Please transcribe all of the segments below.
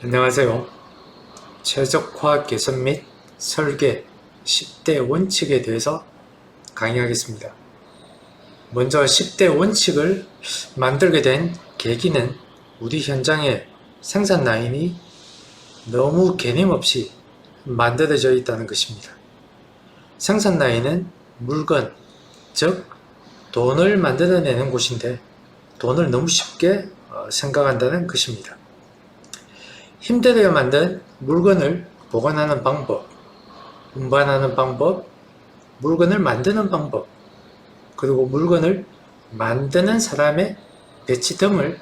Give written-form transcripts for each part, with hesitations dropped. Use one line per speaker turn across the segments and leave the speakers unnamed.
안녕하세요. 최적화 개선 및 설계 10대 원칙에 대해서 강의하겠습니다. 먼저 10대 원칙을 만들게 된 계기는 우리 현장의 생산 라인이 너무 개념 없이 만들어져 있다는 것입니다. 생산 라인은 물건, 즉 돈을 만들어내는 곳인데 돈을 너무 쉽게 생각한다는 것입니다. 힘들어야 만든 물건을 보관하는 방법, 운반하는 방법, 물건을 만드는 방법, 그리고 물건을 만드는 사람의 배치 등을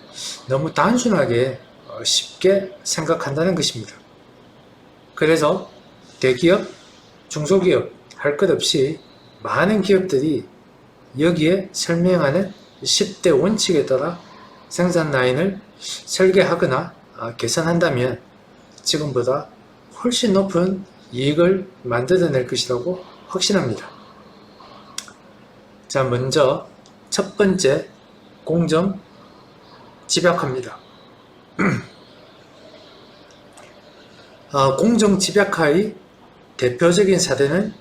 너무 단순하게 쉽게 생각한다는 것입니다. 그래서 대기업, 중소기업 할 것 없이 많은 기업들이 여기에 설명하는 10대 원칙에 따라 생산 라인을 설계하거나 개선한다면 지금보다 훨씬 높은 이익을 만들어낼 것이라고 확신합니다. 자, 먼저 첫 번째 공정 집약화입니다. 공정 집약화의 대표적인 사례는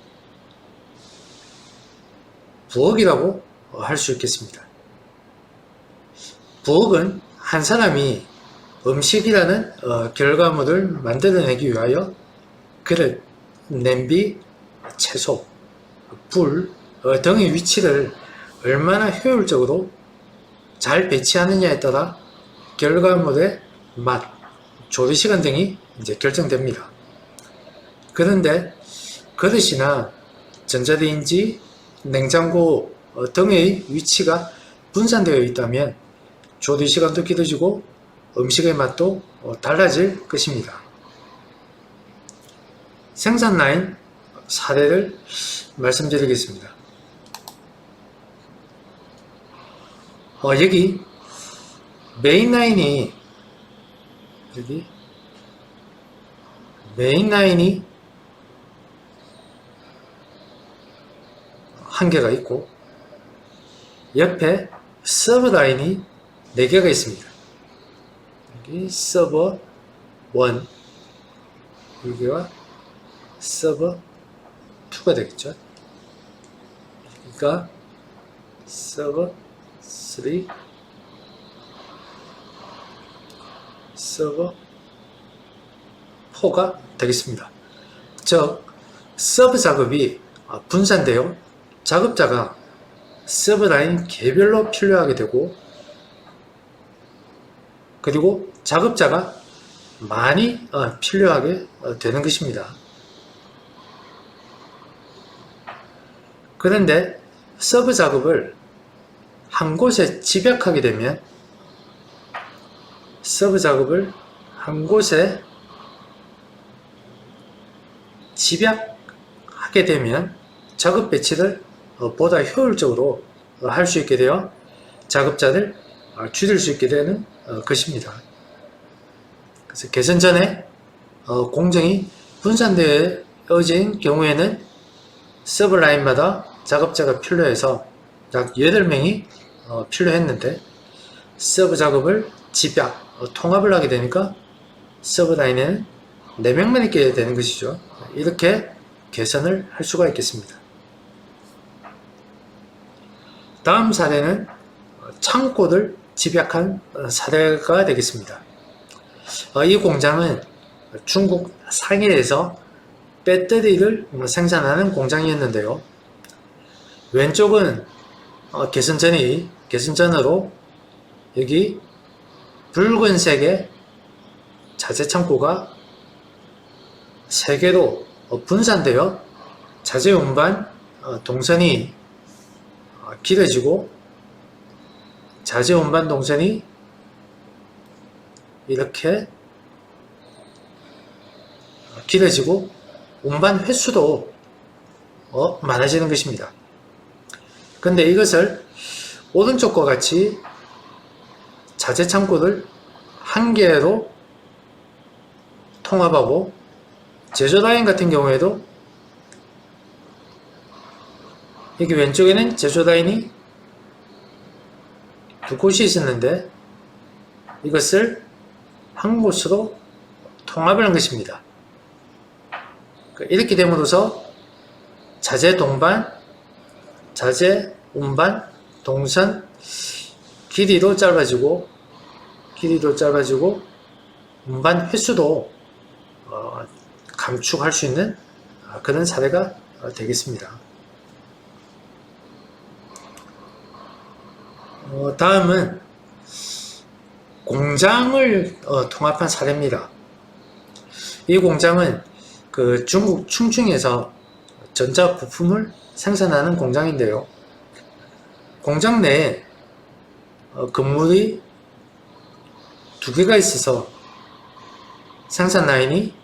부엌이라고 할 수 있겠습니다. 부엌은 한 사람이 음식이라는 결과물을 만들어내기 위하여 그릇, 냄비, 채소, 불 등의 위치를 얼마나 효율적으로 잘 배치하느냐에 따라 결과물의 맛, 조리시간 등이 이제 결정됩니다. 그런데 그릇이나 전자레인지, 냉장고 등의 위치가 분산되어 있다면 조리시간도 길어지고 음식의 맛도 달라질 것입니다. 생산 라인 사례를 말씀드리겠습니다. 여기 메인 라인이 한 개가 있고 옆에 서브 라인이 4개가 있습니다. 여기 서버 1, 여기가 서버 2가 되겠죠. 그러니까 서버 3, 서버 4가 되겠습니다. 즉 서브 작업이 분산되어 작업자가 서브 라인 개별로 필요하게 되고, 그리고 작업자가 많이 필요하게 되는 것입니다. 그런데 서브 작업을 한 곳에 집약하게 되면 작업 배치를 보다 효율적으로 할 수 있게 되어 작업자를 줄일 수 있게 되는 것입니다. 그래서 개선 전에 공정이 분산되어진 경우에는 서브 라인마다 작업자가 필요해서 약 8명이 필요했는데 서브 작업을 통합을 하게 되니까 서브 라인에는 4명만 있게 되는 것이죠. 이렇게 개선을 할 수가 있겠습니다. 다음 사례는 창고를 집약한 사례가 되겠습니다. 이 공장은 중국 상해에서 배터리를 생산하는 공장이었는데요. 왼쪽은 개선전으로 여기 붉은색의 자재 창고가 3개로 분산되어 자재 운반 동선이 길어지고 자재 운반 동선이 이렇게 길어지고 운반 횟수도 많아지는 것입니다. 근데 이것을 오른쪽과 같이 자재 창고를 한 개로 통합하고 제조 라인 같은 경우에도 여기 왼쪽에는 제조 라인이 2곳이 있었는데 이것을 한 곳으로 통합을 한 것입니다. 이렇게 됨으로써 자재 동반, 자재 운반, 동선, 길이도 짧아지고 운반 횟수도 감축할 수 있는 그런 사례가 되겠습니다. 다음은 공장을 통합한 사례입니다. 이 공장은 그 중국 충칭에서 전자 부품을 생산하는 공장인데요. 공장 내에 건물이 두 개가 있어서 생산 라인이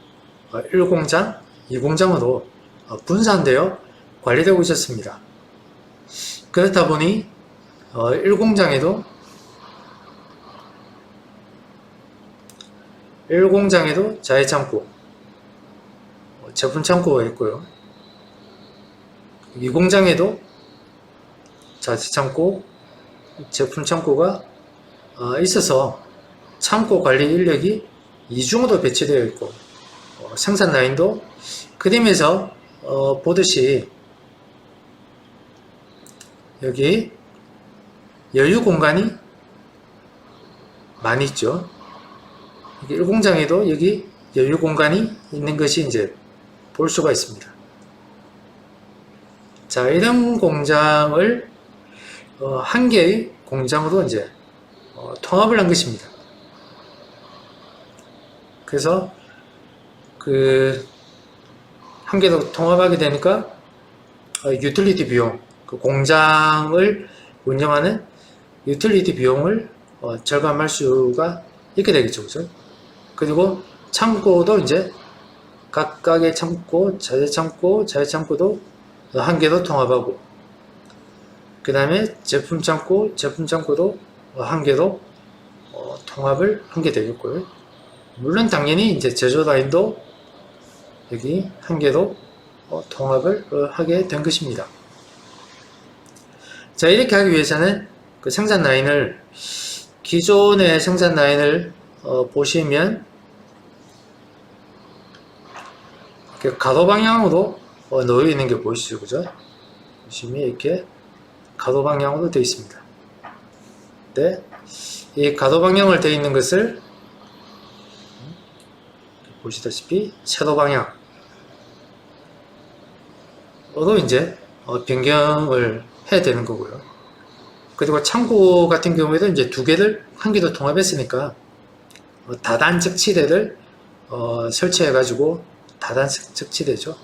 1공장, 2공장으로 분산되어 관리되고 있었습니다. 그렇다 보니 1공장에도 자재창고, 제품창고가 있고요. 2공장에도 자재창고, 제품창고가 있어서 창고 관리 인력이 이중으로 배치되어 있고 생산 라인도 그림에서 보듯이 여기 여유 공간이 많이 있죠. 1공장에도 여기 여유 공간이 있는 것이 이제 볼 수가 있습니다. 자, 이런 공장을 한 개의 공장으로 이제 통합을 한 것입니다. 그래서 한 개로 통합하게 되니까 유틸리티 비용, 그 공장을 운영하는 유틸리티 비용을 절감할 수가 있게 되겠죠, 그죠? 그리고 창고도 이제 각각의 창고, 자재창고도 한 개로 통합하고, 그 다음에 제품창고도 한 개로 통합을 한 게 되겠고요. 물론 당연히 이제 제조 라인도 여기 한 개로 통합을 하게 된 것입니다. 자, 이렇게 하기 위해서는 그 생산 라인을, 기존의 생산 라인을 보시면 이렇게 가로 방향으로 놓여 있는 게 보이시죠, 그죠? 보시면 이렇게 가로 방향으로 되어 있습니다. 네, 이 가로 방향으로 되어 있는 것을 보시다시피 세로 방향으로 이제 변경을 해야 되는 거고요. 그리고 창고 같은 경우에도 이제 두 개를 한 개로 통합했으니까 다단적 치대를 설치해 가지고, 다단적 치대죠.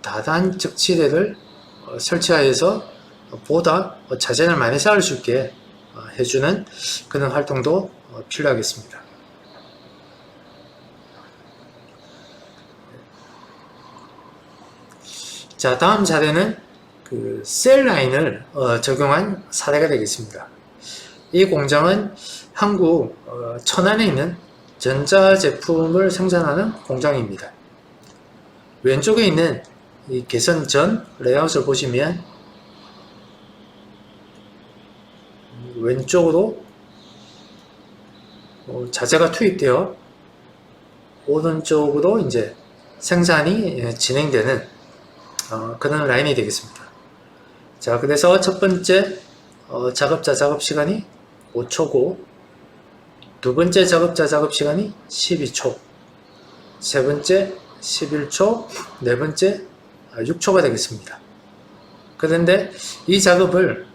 다단적 치대를 설치하여서 보다 자재를 많이 쌓을 수 있게 해주는 그런 활동도 필요하겠습니다. 자, 다음 사례는 그 셀 라인을 적용한 사례가 되겠습니다. 이 공장은 한국 천안에 있는 전자제품을 생산하는 공장입니다. 왼쪽에 있는 이 개선 전 레이아웃을 보시면 왼쪽으로 자재가 투입되어 오른쪽으로 이제 생산이 진행되는 그런 라인이 되겠습니다. 자, 그래서 첫 번째 작업자 작업 시간이 5초고, 두 번째 작업자 작업 시간이 12초, 세 번째 11초, 네 번째 6초가 되겠습니다. 그런데 이 작업을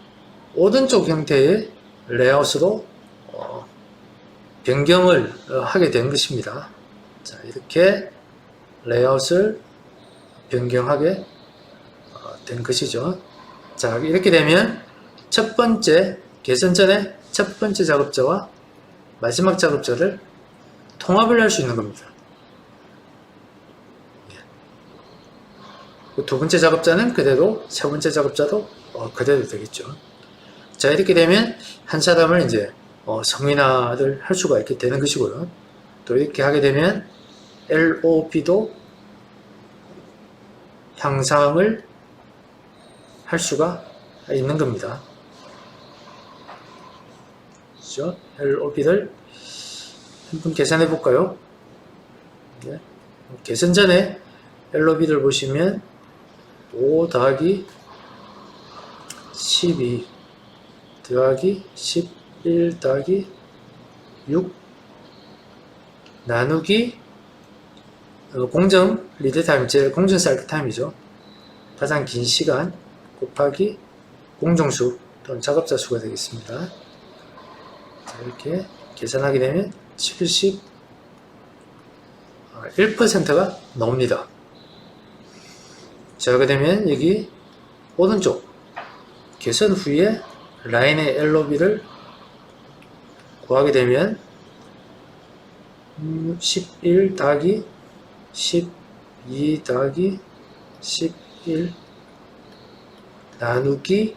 오른쪽 형태의 레이아웃으로 변경을 하게 된 것입니다. 자, 이렇게 레이아웃을 변경하게 된 것이죠. 자, 이렇게 되면 첫 번째 개선 전에 첫 번째 작업자와 마지막 작업자를 통합을 할 수 있는 겁니다. 두 번째 작업자는 그대로, 세 번째 작업자도 그대로 되겠죠. 자, 이렇게 되면 한 사람을 이제 성인화를 할 수가 있게 되는 것이고요. 또 이렇게 하게 되면 LOP도 향상을 할 수가 있는 겁니다. 것이죠. LOB를 한번 계산해 볼까요? 네. 계산 전에 LOB를 보시면 5 더하기 12 더하기 11 더하기 6 나누기 공정 리드타임, 제 공정 사이클 타임이죠. 가장 긴 시간 곱하기 공정수 또는 작업자 수가 되겠습니다. 자, 이렇게 계산하게 되면 71%가 나옵니다. 자, 그렇게 되면 여기 오른쪽 계산 후에 라인의 LOB를 구하게 되면 11 더하기 12 더하기 11 나누기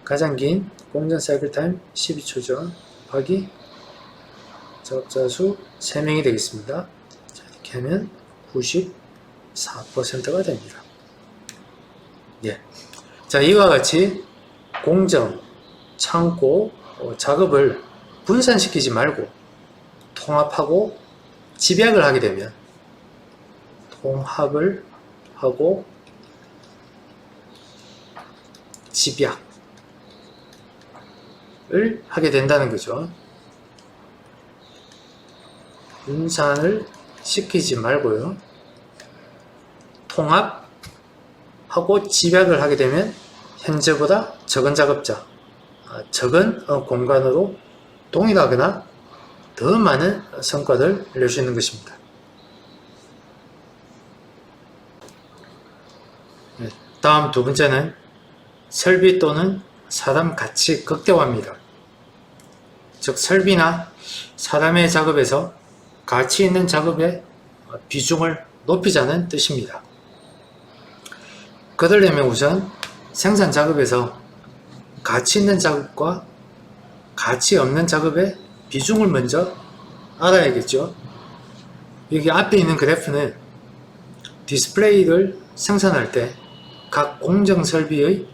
가장 긴 공정 사이클 타임 12초죠. 곱하기 작업자 수 3명이 되겠습니다. 자, 이렇게 하면 94%가 됩니다. 예. 자, 이와 같이 공정, 창고, 작업을 분산시키지 말고 통합하고 집약을 하게 되면 통합을 하고 집약을 하게 된다는 거죠. 분산을 시키지 말고요. 통합하고 집약을 하게 되면 현재보다 적은 작업자, 적은 공간으로 동일하거나 더 많은 성과를 낼 수 있는 것입니다. 다음 두 번째는 설비 또는 사람 가치 극대화입니다. 즉 설비나 사람의 작업에서 가치 있는 작업의 비중을 높이자는 뜻입니다. 그러려면 우선 생산 작업에서 가치 있는 작업과 가치 없는 작업의 비중을 먼저 알아야겠죠. 여기 앞에 있는 그래프는 디스플레이를 생산할 때 각 공정 설비의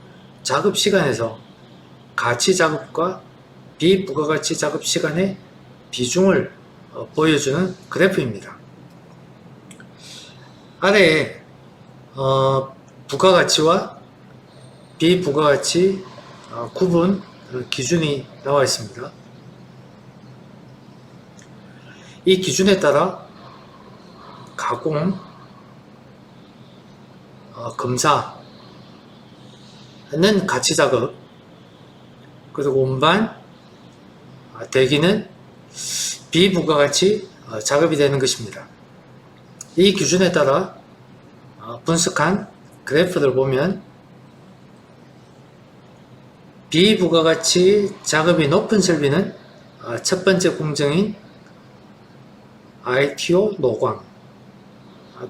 작업 시간에서 가치 작업과 비부가가치 작업 시간의 비중을 보여주는 그래프입니다. 아래에 부가가치와 비부가가치 구분 기준이 나와 있습니다. 이 기준에 따라 가공, 검사는 가치 작업, 그리고 운반, 대기는 비부가가치 작업이 되는 것입니다. 이 기준에 따라 분석한 그래프를 보면 비부가가치 작업이 높은 설비는 첫 번째 공정인 ITO 노광,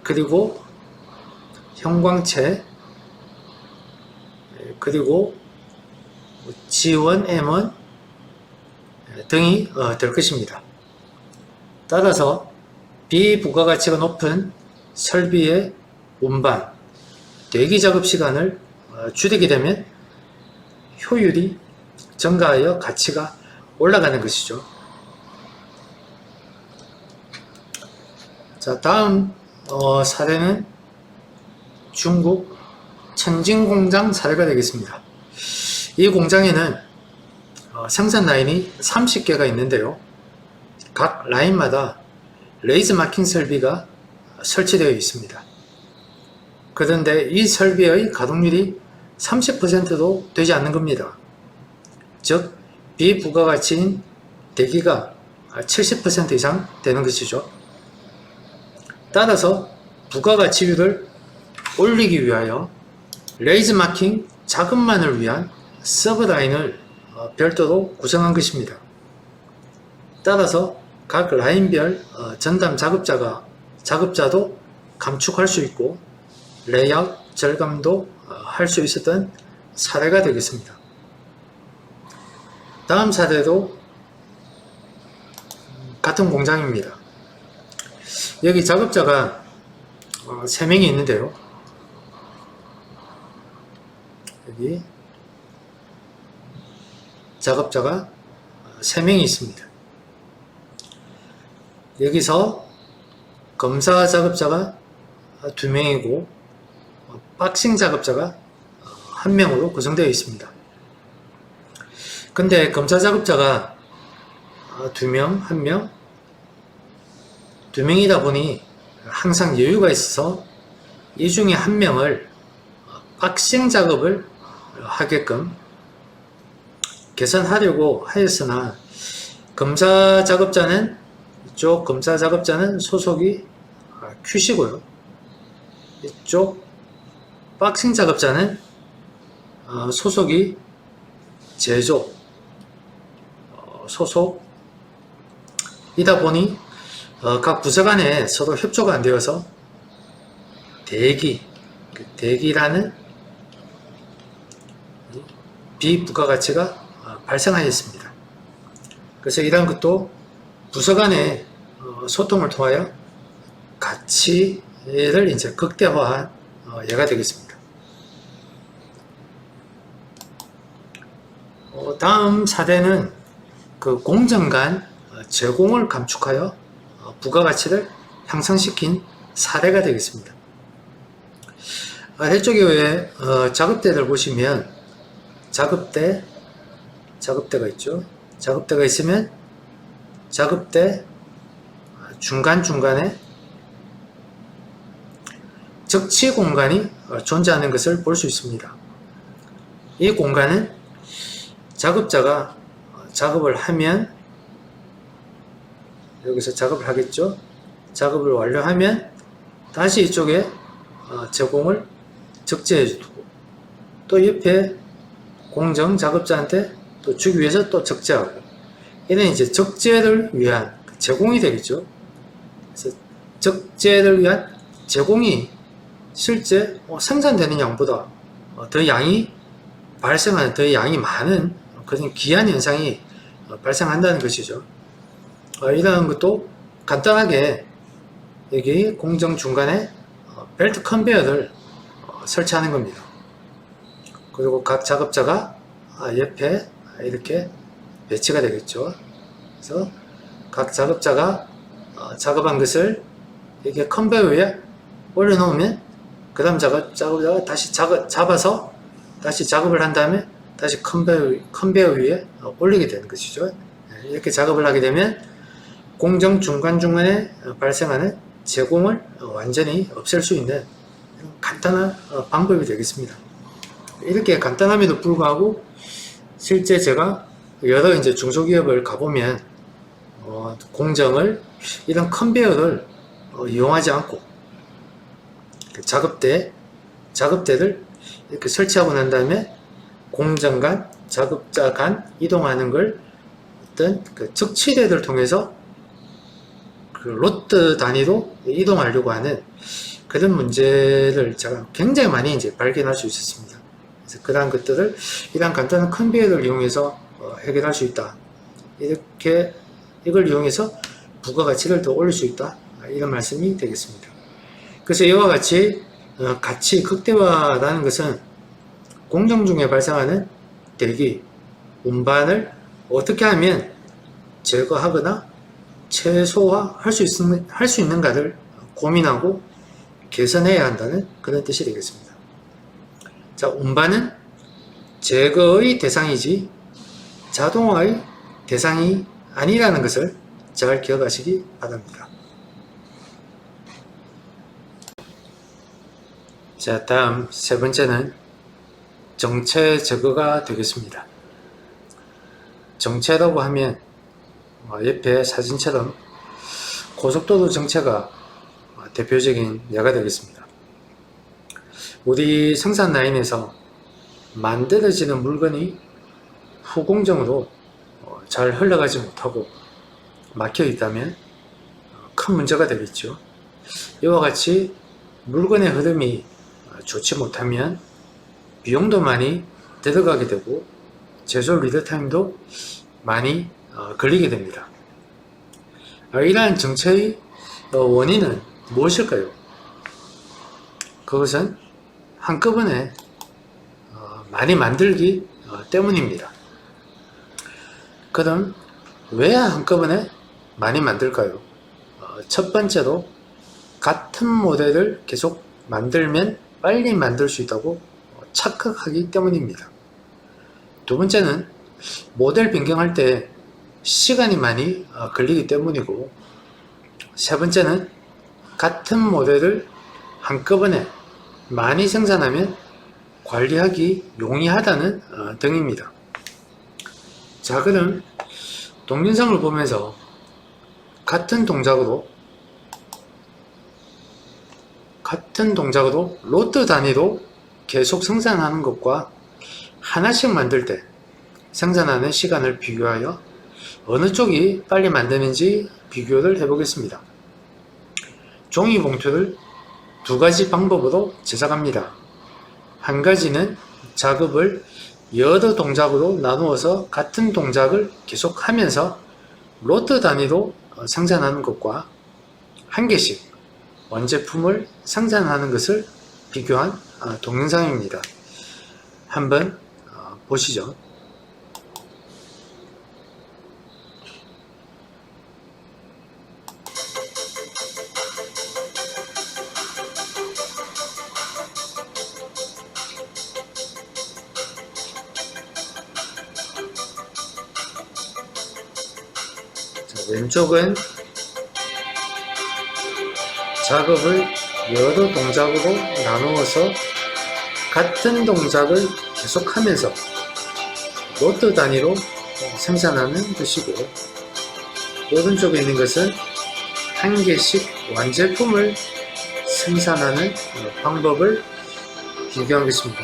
그리고 형광체, 그리고 G1, M1 등이 될 것입니다. 따라서 비부가가치가 높은 설비의 운반, 대기 작업 시간을 줄이게 되면 효율이 증가하여 가치가 올라가는 것이죠. 자, 다음 사례는 중국 천진공장 사례가 되겠습니다. 이 공장에는 생산 라인이 30개가 있는데요. 각 라인마다 레이저 마킹 설비가 설치되어 있습니다. 그런데 이 설비의 가동률이 30%도 되지 않는 겁니다. 즉 비부가가치인 대기가 70% 이상 되는 것이죠. 따라서 부가가치율을 올리기 위하여 레이저 마킹 작업만을 위한 서브라인을 별도로 구성한 것입니다. 따라서 각 라인별 전담 작업자도 감축할 수 있고 레이아웃 절감도 할 수 있었던 사례가 되겠습니다. 다음 사례도 같은 공장입니다. 여기 작업자가 3명이 있는데요. 여기 작업자가 3명이 있습니다. 여기서 검사 작업자가 2명이고 박싱 작업자가 1명으로 구성되어 있습니다. 근데 검사 작업자가 2명, 1명, 2명이다 보니 항상 여유가 있어서 이 중에 1명을 박싱 작업을 하게끔 개선하려고 하였으나 검사 작업자는 이쪽 검사 작업자는 소속이 QC고요. 이쪽 박싱 작업자는 소속이 제조 소속이다 보니 각 부서 간에 서로 협조가 안 되어서 대기라는 비부가가치가 발생하였습니다. 그래서 이러한 것도 부서 간의 소통을 통하여 가치를 이제 극대화한 예가 되겠습니다. 다음 사례는 그 공정 간 제공을 감축하여 부가가치를 향상시킨 사례가 되겠습니다. 이쪽에 작업대를 보시면 작업대가 있죠. 작업대가 있으면 작업대 중간중간에 적치 공간이 존재하는 것을 볼 수 있습니다. 이 공간은 작업자가 작업을 하면 여기서 작업을 하겠죠. 작업을 완료하면 다시 이쪽에 제공을 적재해 주고 또 옆에 공정 작업자한테 또 주기 위해서 또 적재하고 이는 이제 적재를 위한 제공이 되겠죠. 그래서 적재를 위한 제공이 실제 생산되는 양보다 더 양이 발생하는 더 양이 많은 그런 기한 현상이 발생한다는 것이죠. 이러한 것도 간단하게 여기 공정 중간에 벨트 컨베어를 설치하는 겁니다. 그리고 각 작업자가 옆에 이렇게 배치가 되겠죠. 그래서 각 작업자가 작업한 것을 이렇게 컨베어 위에 올려놓으면 그 다음 작업자가 다시 잡아서 다시 작업을 한 다음에 다시 컨베어 위에 올리게 되는 것이죠. 이렇게 작업을 하게 되면 공정 중간중간에 발생하는 제공을 완전히 없앨 수 있는 간단한 방법이 되겠습니다. 이렇게 간단함에도 불구하고 실제 제가 여러 이제 중소기업을 가보면 공정을 이런 컨베어를 이용하지 않고 작업대를 이렇게 설치하고 난 다음에 공정 간 작업자 간 이동하는 걸 어떤 그 적치대를 통해서 그 로트 단위로 이동하려고 하는 그런 문제를 제가 굉장히 많이 이제 발견할 수 있었습니다. 그래서 그러한 것들을 이러한 간단한 컨베이어를 이용해서 해결할 수 있다. 이렇게 이걸 이용해서 부가가치를 더 올릴 수 있다. 이런 말씀이 되겠습니다. 그래서 이와 같이 가치 극대화라는 것은 공정 중에 발생하는 대기, 운반을 어떻게 하면 제거하거나 최소화할 수 있는가를 고민하고 개선해야 한다는 그런 뜻이 되겠습니다. 자, 운반은 제거의 대상이지 자동화의 대상이 아니라는 것을 잘 기억하시기 바랍니다. 자, 다음 세 번째는 정체 제거가 되겠습니다. 정체라고 하면 옆에 사진처럼 고속도로 정체가 대표적인 예가 되겠습니다. 우리 생산 라인에서 만들어지는 물건이 후공정으로 잘 흘러가지 못하고 막혀 있다면 큰 문제가 되겠죠. 이와 같이 물건의 흐름이 좋지 못하면 비용도 많이 들어가게 되고 제조 리드 타임도 많이 걸리게 됩니다. 이러한 정체의 원인은 무엇일까요? 그것은 한꺼번에 많이 만들기 때문입니다. 그럼 왜 한꺼번에 많이 만들까요? 첫 번째로 같은 모델을 계속 만들면 빨리 만들 수 있다고 착각하기 때문입니다. 두 번째는 모델 변경할 때 시간이 많이 걸리기 때문이고, 세 번째는 같은 모델을 한꺼번에 많이 생산하면 관리하기 용이하다는 등입니다. 자, 그럼 동영상을 보면서 같은 동작으로 로트 단위로 계속 생산하는 것과 하나씩 만들 때 생산하는 시간을 비교하여 어느 쪽이 빨리 만드는지 비교를 해보겠습니다. 종이 봉투를 두 가지 방법으로 제작합니다. 한 가지는 작업을 여러 동작으로 나누어서 같은 동작을 계속하면서 로트 단위로 생산하는 것과 한 개씩 완제품을 생산하는 것을 비교한 동영상입니다. 한번 보시죠. 자, 왼쪽은 작업을 여러 동작으로 나누어서 같은 동작을 계속하면서 로트 단위로 생산하는 것이고, 오른쪽에 있는 것은 한 개씩 완제품을 생산하는 방법을 비교한 것입니다.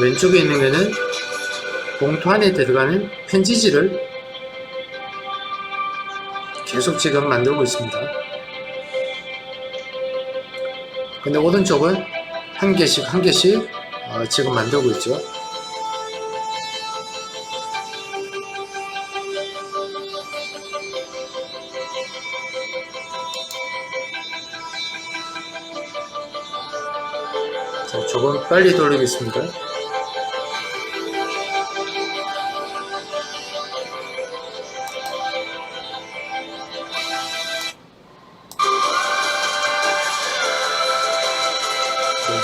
왼쪽에 있는 것은 봉투 안에 들어가는 편지지를 계속 지금 만들고 있습니다. 근데 오른쪽은 한 개씩 지금 만들고 있죠. 자, 조금 빨리 돌리겠습니다.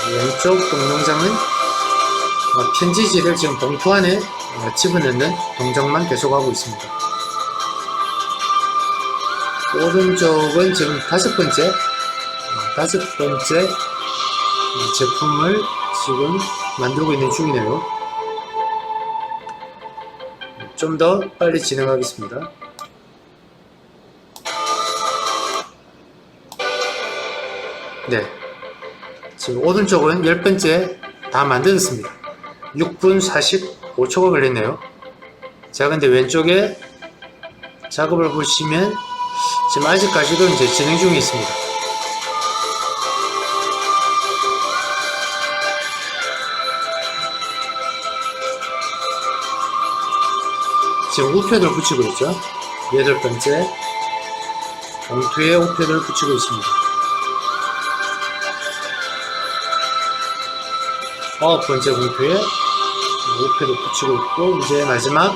왼쪽 동영상은 편지지를 지금 봉투 안에 집어넣는 동작만 계속하고 있습니다. 오른쪽은 지금 다섯 번째 제품을 지금 만들고 있는 중이네요. 좀 더 빨리 진행하겠습니다. 네, 지금 오른쪽은 10번째 다 만들었습니다. 6분 45초가 걸렸네요. 자, 근데 왼쪽에 작업을 보시면 지금 아직까지도 이제 진행 중에 있습니다. 지금 우표를 붙이고 있죠. 8번째 봉투에 우표를 붙이고 있습니다. 9번째 봉투에 우표를 붙이고 있고, 이제 마지막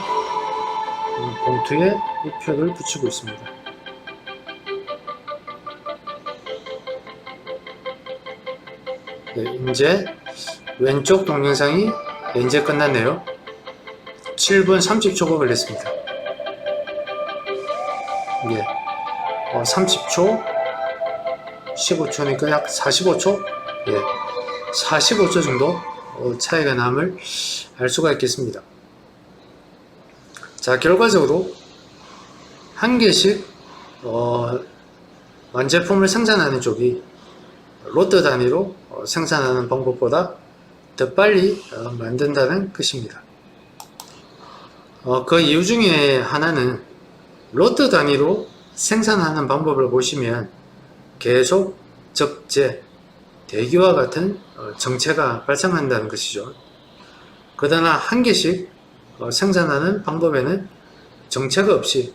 봉투에 우표를 붙이고 있습니다. 네, 이제 왼쪽 동영상이 이제 끝났네요. 7분 30초가 걸렸습니다. 예, 30초, 15초니까 약 45초? 예, 45초 정도 차이가 남을 알 수가 있겠습니다. 자, 결과적으로 한 개씩 완제품을 생산하는 쪽이 로트 단위로 생산하는 방법보다 더 빨리 만든다는 것입니다. 그 이유 중에 하나는 로트 단위로 생산하는 방법을 보시면 계속 적재, 대기와 같은 정체가 발생한다는 것이죠. 그러나 한 개씩 생산하는 방법에는 정체가 없이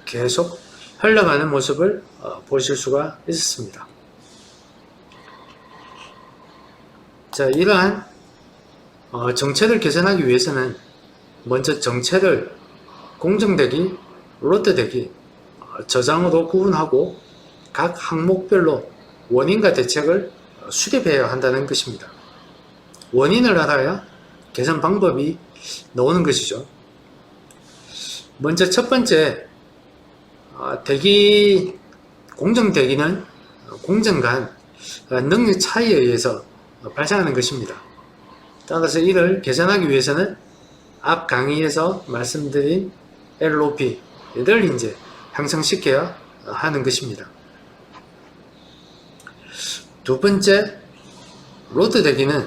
계속 흘러가는 모습을 보실 수가 있었습니다. 자, 이러한 정체를 개선하기 위해서는 먼저 정체를 공정대기, 로트대기, 저장으로 구분하고 각 항목별로 원인과 대책을 수립해야 한다는 것입니다. 원인을 알아야 개선 방법이 나오는 것이죠. 먼저 첫 번째, 대기, 공정대기는 공정 간 능력 차이에 의해서 발생하는 것입니다. 따라서 이를 개선하기 위해서는 앞 강의에서 말씀드린 LOP를 이제 형성시켜야 하는 것입니다. 두 번째, 로드 대기는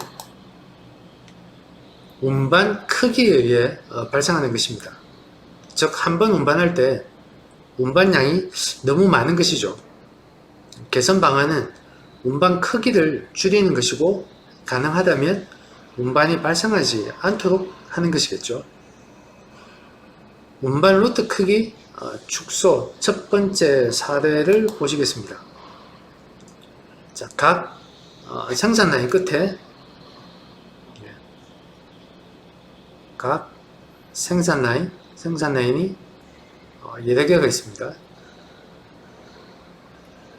운반 크기에 의해 발생하는 것입니다. 즉, 한 번 운반할 때 운반량이 너무 많은 것이죠. 개선 방안은 운반 크기를 줄이는 것이고, 가능하다면 운반이 발생하지 않도록 하는 것이겠죠. 운반 루트 크기 축소 첫 번째 사례를 보시겠습니다. 자, 각 생산 라인 끝에 각 생산 라인이 여러 개가 있습니다.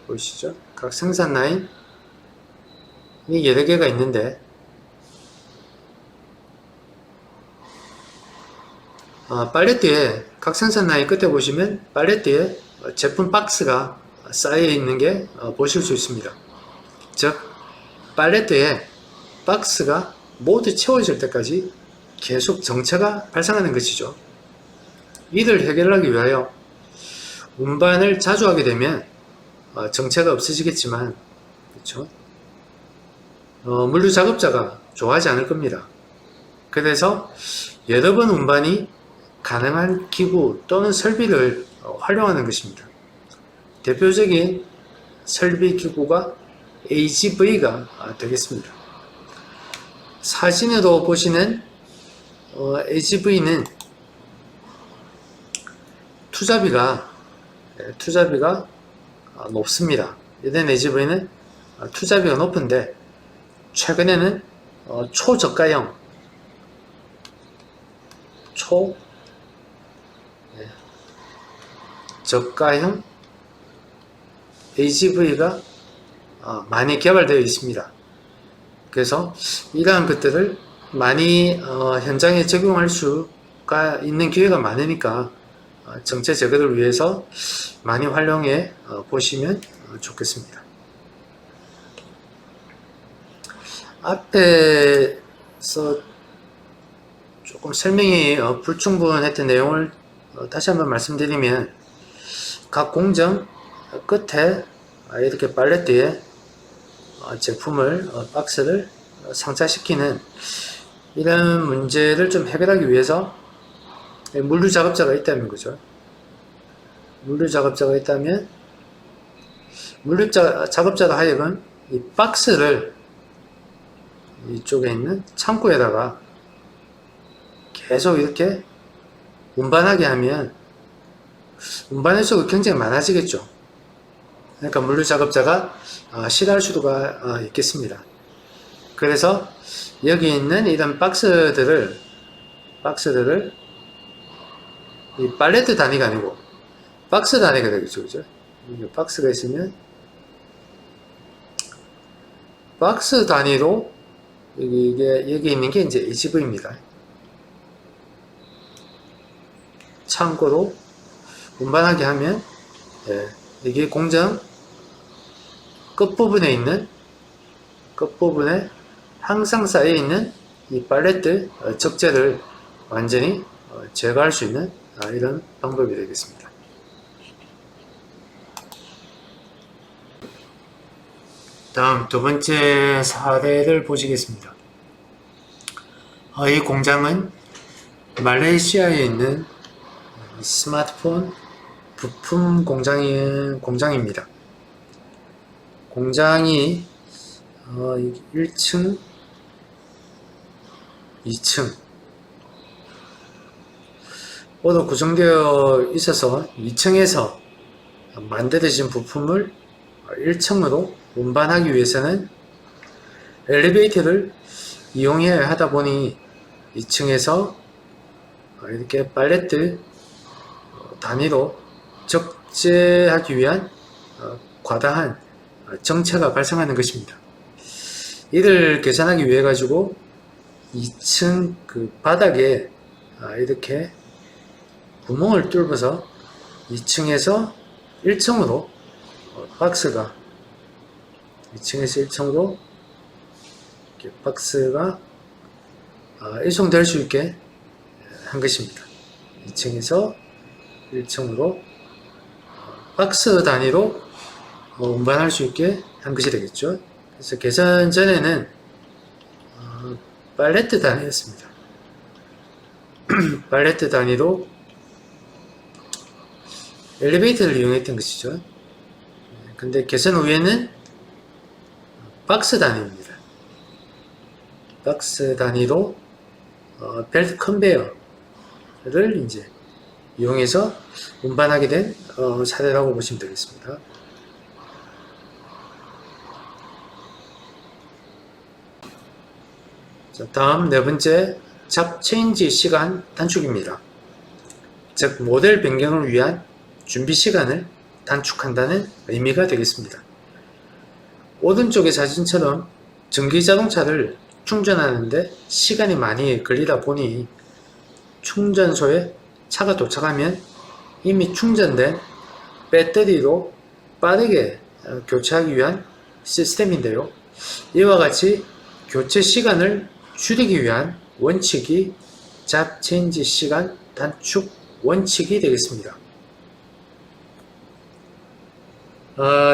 보이시죠? 각 생산 라인이 여러 개가 있는데, 팔레트에 각 생산 라인 끝에 보시면 팔레트에 제품 박스가 쌓여 있는 게 보실 수 있습니다. 즉, 팔레트에 박스가 모두 채워질 때까지 계속 정체가 발생하는 것이죠. 이를 해결하기 위하여 운반을 자주 하게 되면 정체가 없어지겠지만, 그렇죠? 물류 작업자가 좋아하지 않을 겁니다. 그래서 여러 번 운반이 가능한 기구 또는 설비를 활용하는 것입니다. 대표적인 설비 기구가 AGV가 되겠습니다. 사진으로 보시는 AGV는 투자비가 높습니다. 이런 AGV는 투자비가 높은데, 최근에는 초저가형 저가형 AGV가 많이 개발되어 있습니다. 그래서 이러한 것들을 많이 현장에 적용할 수가 있는 기회가 많으니까 정체 제거를 위해서 많이 활용해 보시면 좋겠습니다. 앞에서 조금 설명이 불충분했던 내용을 다시 한번 말씀드리면, 각 공정 끝에 이렇게 팔레트에 제품을 박스를 상차시키는 이런 문제를 좀 해결하기 위해서 물류 작업자가 있다는 거죠. 물류 작업자가 있다면 물류 작업자가 하여금 이 박스를 이쪽에 있는 창고에다가 계속 이렇게 운반하게 하면 운반 횟수가 굉장히 많아지겠죠. 그러니까 물류 작업자가 싫어할 수가 있겠습니다. 그래서 여기 있는 이런 박스들을 이 팔레트 단위가 아니고 박스 단위가 되겠죠. 그죠? 박스가 있으면 박스 단위로 여기 있는 게 이제 AGV입니다. 창고로 운반하게 하면 이게 공정 끝부분에 항상 쌓여 있는 이 팔레트 적재를 완전히 제거할 수 있는 이런 방법이 되겠습니다. 다음 두 번째 사례를 보시겠습니다. 이 공장은 말레이시아에 있는 스마트폰 부품 공장입니다. 공장이 1층, 2층 모두 구성되어 있어서 2층에서 만들어진 부품을 1층으로 운반하기 위해서는 엘리베이터를 이용해야 하다 보니 2층에서 이렇게 팔레트 단위로 적재하기 위한 과다한 정체가 발생하는 것입니다. 이를 계산하기 위해 가지고 2층 그 바닥에 이렇게 구멍을 뚫어서 2층에서 1층으로 박스가 2층에서 1층으로 이렇게 박스가 이송될 수 있게 한 것입니다. 2층에서 1층으로 박스 단위로 운반할 수 있게 한 것이 되겠죠. 그래서 개선 전에는 팔레트 단위였습니다. 팔레트 단위로 엘리베이터를 이용했던 것이죠. 근데 개선 후에는 박스 단위입니다. 박스 단위로 벨트 컨베어를 이제 이용해서 운반하게 된 사례라고 보시면 되겠습니다. 자, 다음 네 번째 잡 체인지 시간 단축입니다. 즉 모델 변경을 위한 준비 시간을 단축한다는 의미가 되겠습니다. 오른쪽의 사진처럼 전기 자동차를 충전하는데 시간이 많이 걸리다 보니 충전소에 차가 도착하면 이미 충전된 배터리로 빠르게 교체하기 위한 시스템인데요. 이와 같이 교체 시간을 줄이기 위한 원칙이 잡 체인지 시간 단축 원칙이 되겠습니다.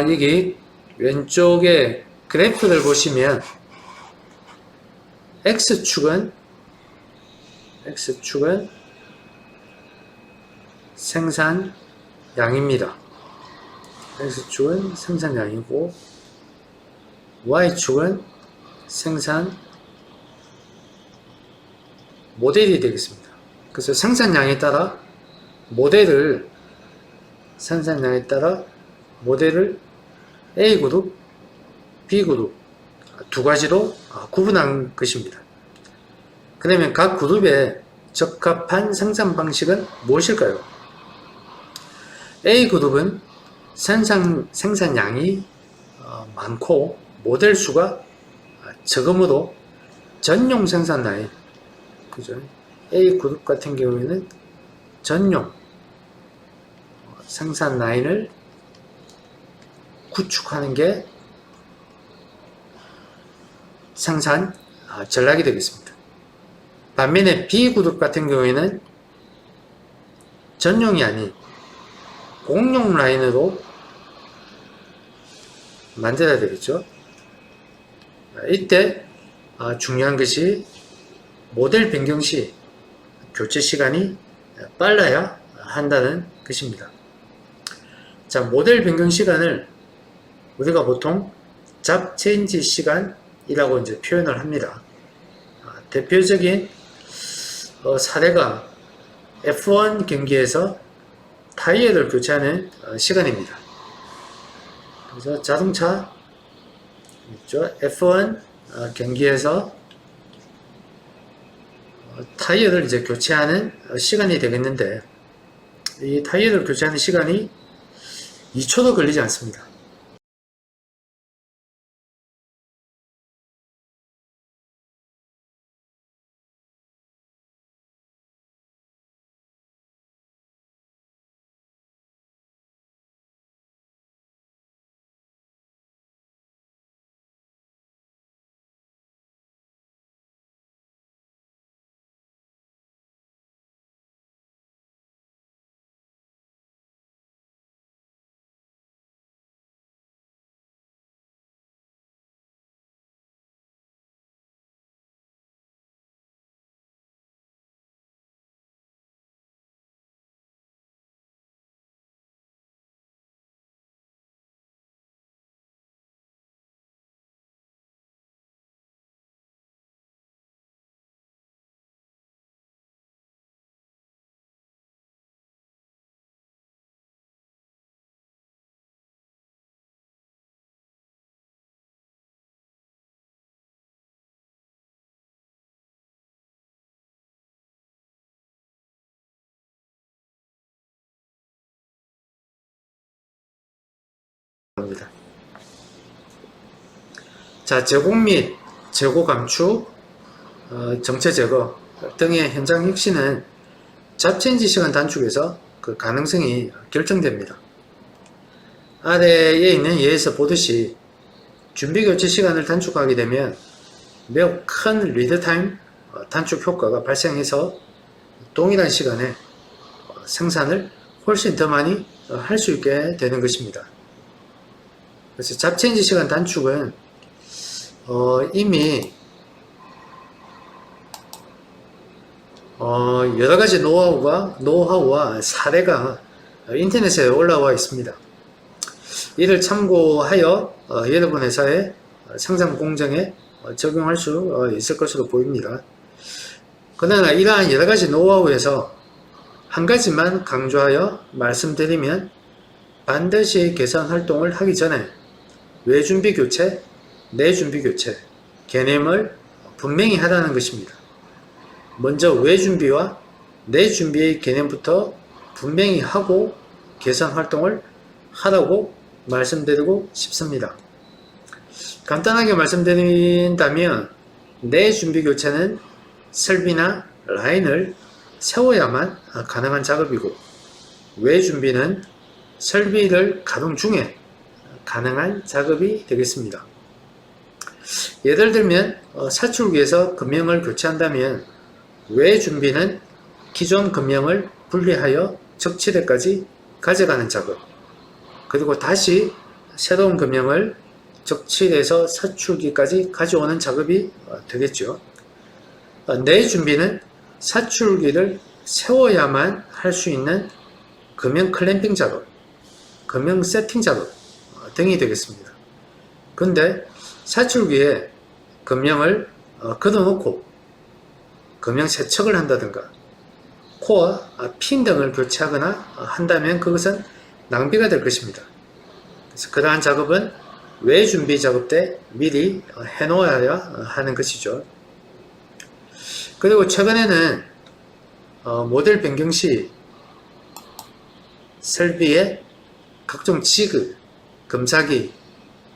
여기 왼쪽에 그래프를 보시면 X축은 생산량입니다. X축은 생산량이고 Y축은 생산 모델이 되겠습니다. 그래서 생산량에 따라 모델을 A그룹, B그룹 두 가지로 구분한 것입니다. 그러면 각 그룹에 적합한 생산 방식은 무엇일까요? A그룹은 생산량이 많고 모델 수가 적으므로 전용 생산 라인, 그죠? A그룹 같은 경우에는 전용 생산 라인을 구축하는 게 생산 전략이 되겠습니다. 반면에 B그룹 같은 경우에는 전용이 아닌 공용 라인으로 만들어야 되겠죠. 이때 중요한 것이 모델 변경 시 교체 시간이 빨라야 한다는 것입니다. 자, 모델 변경 시간을 우리가 보통 잡 체인지 시간이라고 이제 표현을 합니다. 대표적인 사례가 F1 경기에서 타이어를 교체하는 시간입니다. 그래서 자동차 있죠? F1 경기에서 타이어를 이제 교체하는 시간이 되겠는데 이 타이어를 교체하는 시간이 2초도 걸리지 않습니다. 합니다. 자, 제공 및 재고 감축, 정체 제거 등의 현장 혁신은 잡체인지 시간 단축에서 그 가능성이 결정됩니다. 아래에 있는 예에서 보듯이 준비 교체 시간을 단축하게 되면 매우 큰 리드타임 단축 효과가 발생해서 동일한 시간에 생산을 훨씬 더 많이 할 수 있게 되는 것입니다. 그래서 잡체인지 시간 단축은 이미 여러가지 노하우와 사례가 인터넷에 올라와 있습니다. 이를 참고하여 여러분 회사의 생산 공정에 적용할 수 있을 것으로 보입니다. 그러나 이러한 여러가지 노하우에서 한 가지만 강조하여 말씀드리면 반드시 개선 활동을 하기 전에 외준비 교체, 내준비 교체 개념을 분명히 하라는 것입니다. 먼저 외준비와 내준비의 개념부터 분명히 하고 개선 활동을 하라고 말씀드리고 싶습니다. 간단하게 말씀드린다면 내준비 교체는 설비나 라인을 세워야만 가능한 작업이고, 외준비는 설비를 가동 중에 가능한 작업이 되겠습니다. 예를 들면 사출기에서 금형을 교체한다면 외준비는 기존 금형을 분리하여 적치대까지 가져가는 작업, 그리고 다시 새로운 금형을 적치대에서 사출기까지 가져오는 작업이 되겠죠. 내준비는 사출기를 세워야만 할 수 있는 금형 클램핑 작업, 금형 세팅 작업 등이 되겠습니다. 근데 사출기에 금형을 걷어놓고 금형 세척을 한다든가 코어, 핀 등을 교체하거나 한다면 그것은 낭비가 될 것입니다. 그래서 그러한 작업은 외준비 작업 때 미리 해놓아야 하는 것이죠. 그리고 최근에는 모델 변경 시 설비에 각종 지그, 검사기,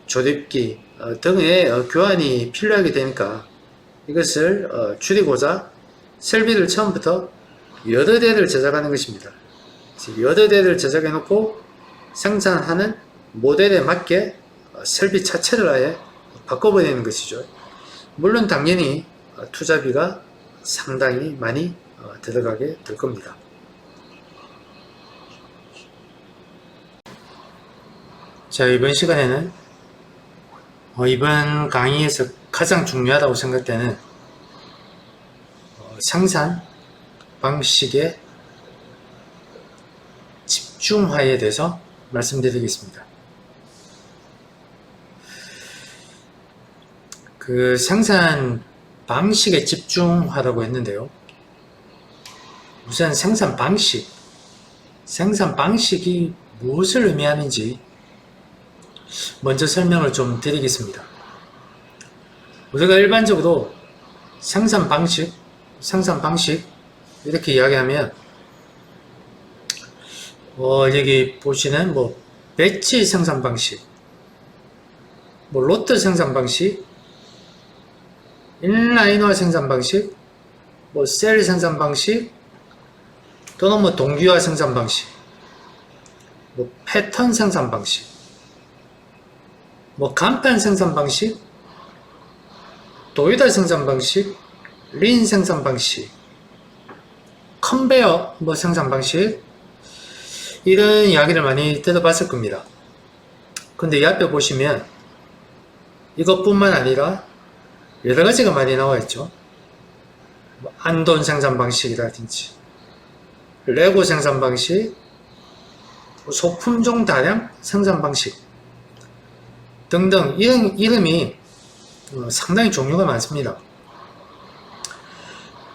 조립기 등의 교환이 필요하게 되니까 이것을 줄이고자 설비를 처음부터 여러 대를 제작하는 것입니다. 여러 대를 제작해 놓고 생산하는 모델에 맞게 설비 자체를 아예 바꿔버리는 것이죠. 물론 당연히 투자비가 상당히 많이 들어가게 될 겁니다. 자, 이번 시간에는 이번 강의에서 가장 중요하다고 생각되는 생산 방식의 집중화에 대해서 말씀드리겠습니다. 그 생산 방식에 집중하라고 했는데요. 우선 생산 방식이 무엇을 의미하는지 먼저 설명을 좀 드리겠습니다. 우리가 일반적으로 생산 방식 이렇게 이야기하면 여기 보시는 배치 생산 방식, 로트 생산 방식, 인라인화 생산 방식, 셀 생산 방식, 또는 동기화 생산 방식, 패턴 생산 방식, 간판 생산 방식, 도이다 생산 방식, 린 생산 방식, 컨베어 생산 방식, 이런 이야기를 많이 들어봤을 겁니다. 근데 이 앞에 보시면 이것뿐만 아니라 여러 가지가 많이 나와 있죠. 안돈 생산 방식이라든지 레고 생산 방식, 소품종 다량 생산 방식 등등 이름이 상당히 종류가 많습니다.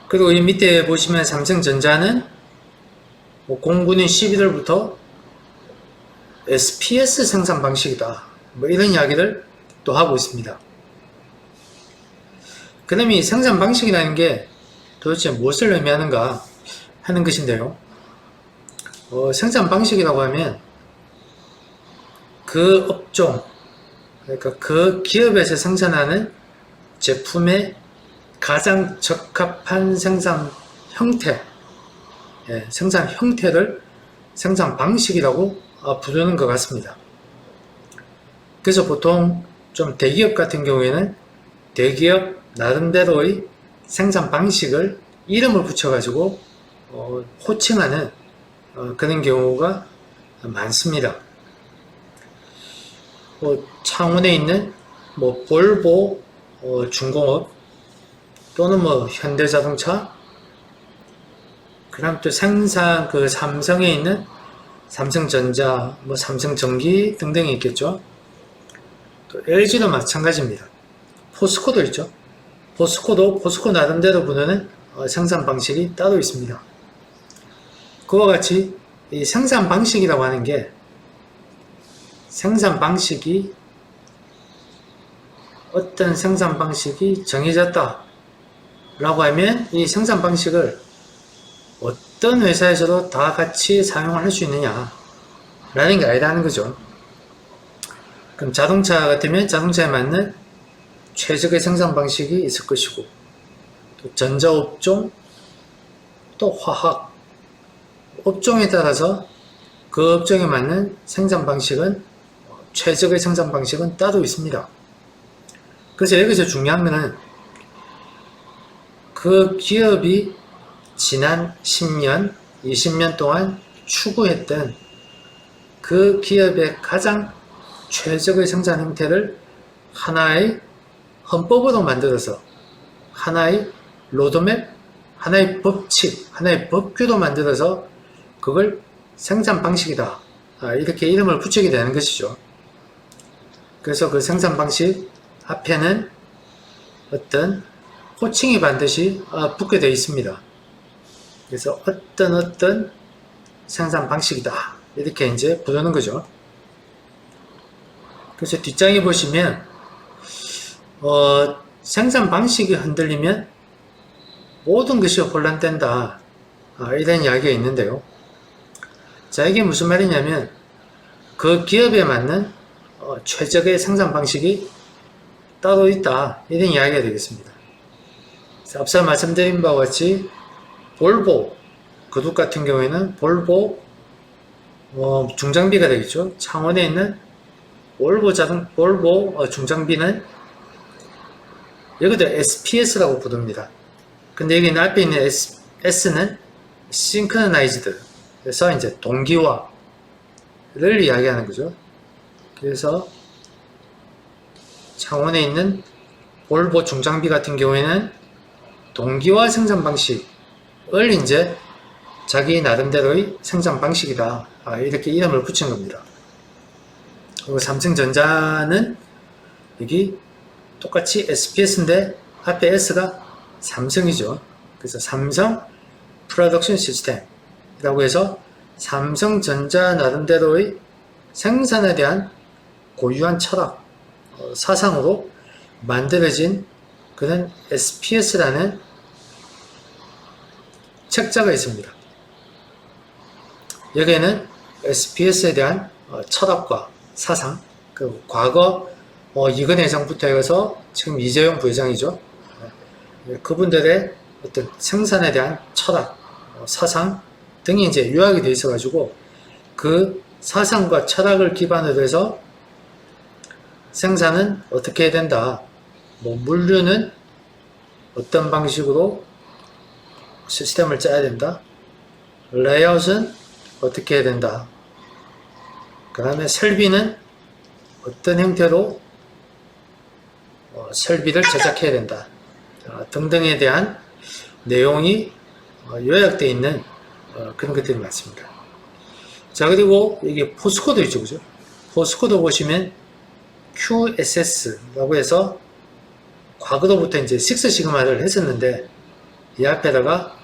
그리고 이 밑에 보시면 삼성전자는 09년 11월부터 SPS 생산 방식이다, 이런 이야기를 또 하고 있습니다. 그럼 이 생산 방식이라는 게 도대체 무엇을 의미하는가 하는 것인데요. 생산 방식이라고 하면 그 업종, 그러니까 그 기업에서 생산하는 제품의 가장 적합한 생산 형태, 생산 형태를 생산 방식이라고 부르는 것 같습니다. 그래서 보통 좀 대기업 같은 경우에는 대기업 나름대로의 생산 방식을 이름을 붙여가지고 호칭하는 그런 경우가 많습니다. 창원에 있는 볼보 중공업 또는 현대자동차, 그다음 또 생산 삼성에 있는 삼성전자, 삼성전기 등등이 있겠죠. 또 LG도 마찬가지입니다. 포스코도 있죠. 포스코 나름대로 부르는 생산 방식이 따로 있습니다. 그와 같이 이 생산 방식이라고 하는 게 어떤 생산 방식이 정해졌다 라고 하면 이 생산 방식을 어떤 회사에서도 다 같이 사용할 수 있느냐 라는 게 아니라는 거죠. 그럼 자동차 같으면 자동차에 맞는 최적의 생산 방식이 있을 것이고, 또 전자업종, 또 화학 업종에 따라서 그 업종에 맞는 생산 방식은, 최적의 생산 방식은 따로 있습니다. 그래서 여기서 중요한 것은 그 기업이 지난 10년, 20년 동안 추구했던 그 기업의 가장 최적의 생산 형태를 하나의 헌법으로 만들어서, 하나의 로드맵, 하나의 법칙, 하나의 법규로 만들어서 그걸 생산 방식이다, 이렇게 이름을 붙이게 되는 것이죠. 그래서 그 생산 방식 앞에는 어떤 호칭이 반드시 붙게 되어 있습니다. 그래서 어떤 생산 방식이다, 이렇게 이제 부르는 거죠. 그래서 뒷장에 보시면 생산 방식이 흔들리면 모든 것이 혼란된다, 이런 이야기가 있는데요. 자, 이게 무슨 말이냐면 그 기업에 맞는 최적의 생산 방식이 따로 있다, 이런 이야기가 되겠습니다. 앞서 말씀드린 바와 같이 볼보 그룹 같은 경우에는 볼보 중장비가 되겠죠. 창원에 있는 볼보 중장비는 여기도 SPS라고 부릅니다. 근데 여기는 앞에 있는 S는 Synchronized, 그래서 이제 동기화를 이야기하는 거죠. 그래서 창원에 있는 볼보 중장비 같은 경우에는 동기화 생산 방식을 이제 자기 나름대로의 생산 방식이다, 이렇게 이름을 붙인 겁니다. 그리고 삼성전자는 여기 똑같이 SPS인데 앞에 S가 삼성이죠. 그래서 삼성 프로덕션 시스템이라고 해서 삼성전자 나름대로의 생산에 대한 고유한 철학, 사상으로 만들어진 그런 SPS라는 책자가 있습니다. 여기에는 SPS에 대한 철학과 사상, 그 과거 이근 회장부터 해서 지금 이재용 부회장이죠. 그분들의 어떤 생산에 대한 철학, 사상 등이 이제 요약이 되어 있어가지고 그 사상과 철학을 기반으로 해서 생산은 어떻게 해야 된다, 물류는 어떤 방식으로 시스템을 짜야 된다, 레이아웃은 어떻게 해야 된다, 그 다음에 설비는 어떤 형태로 설비를 제작해야 된다, 등등에 대한 내용이 요약되어 있는 그런 것들이 많습니다. 자, 그리고 여기 포스코도 있죠, 그죠? 포스코도 보시면 QSS라고 해서 과거로부터 이제 식스 시그마를 했었는데 이 앞에다가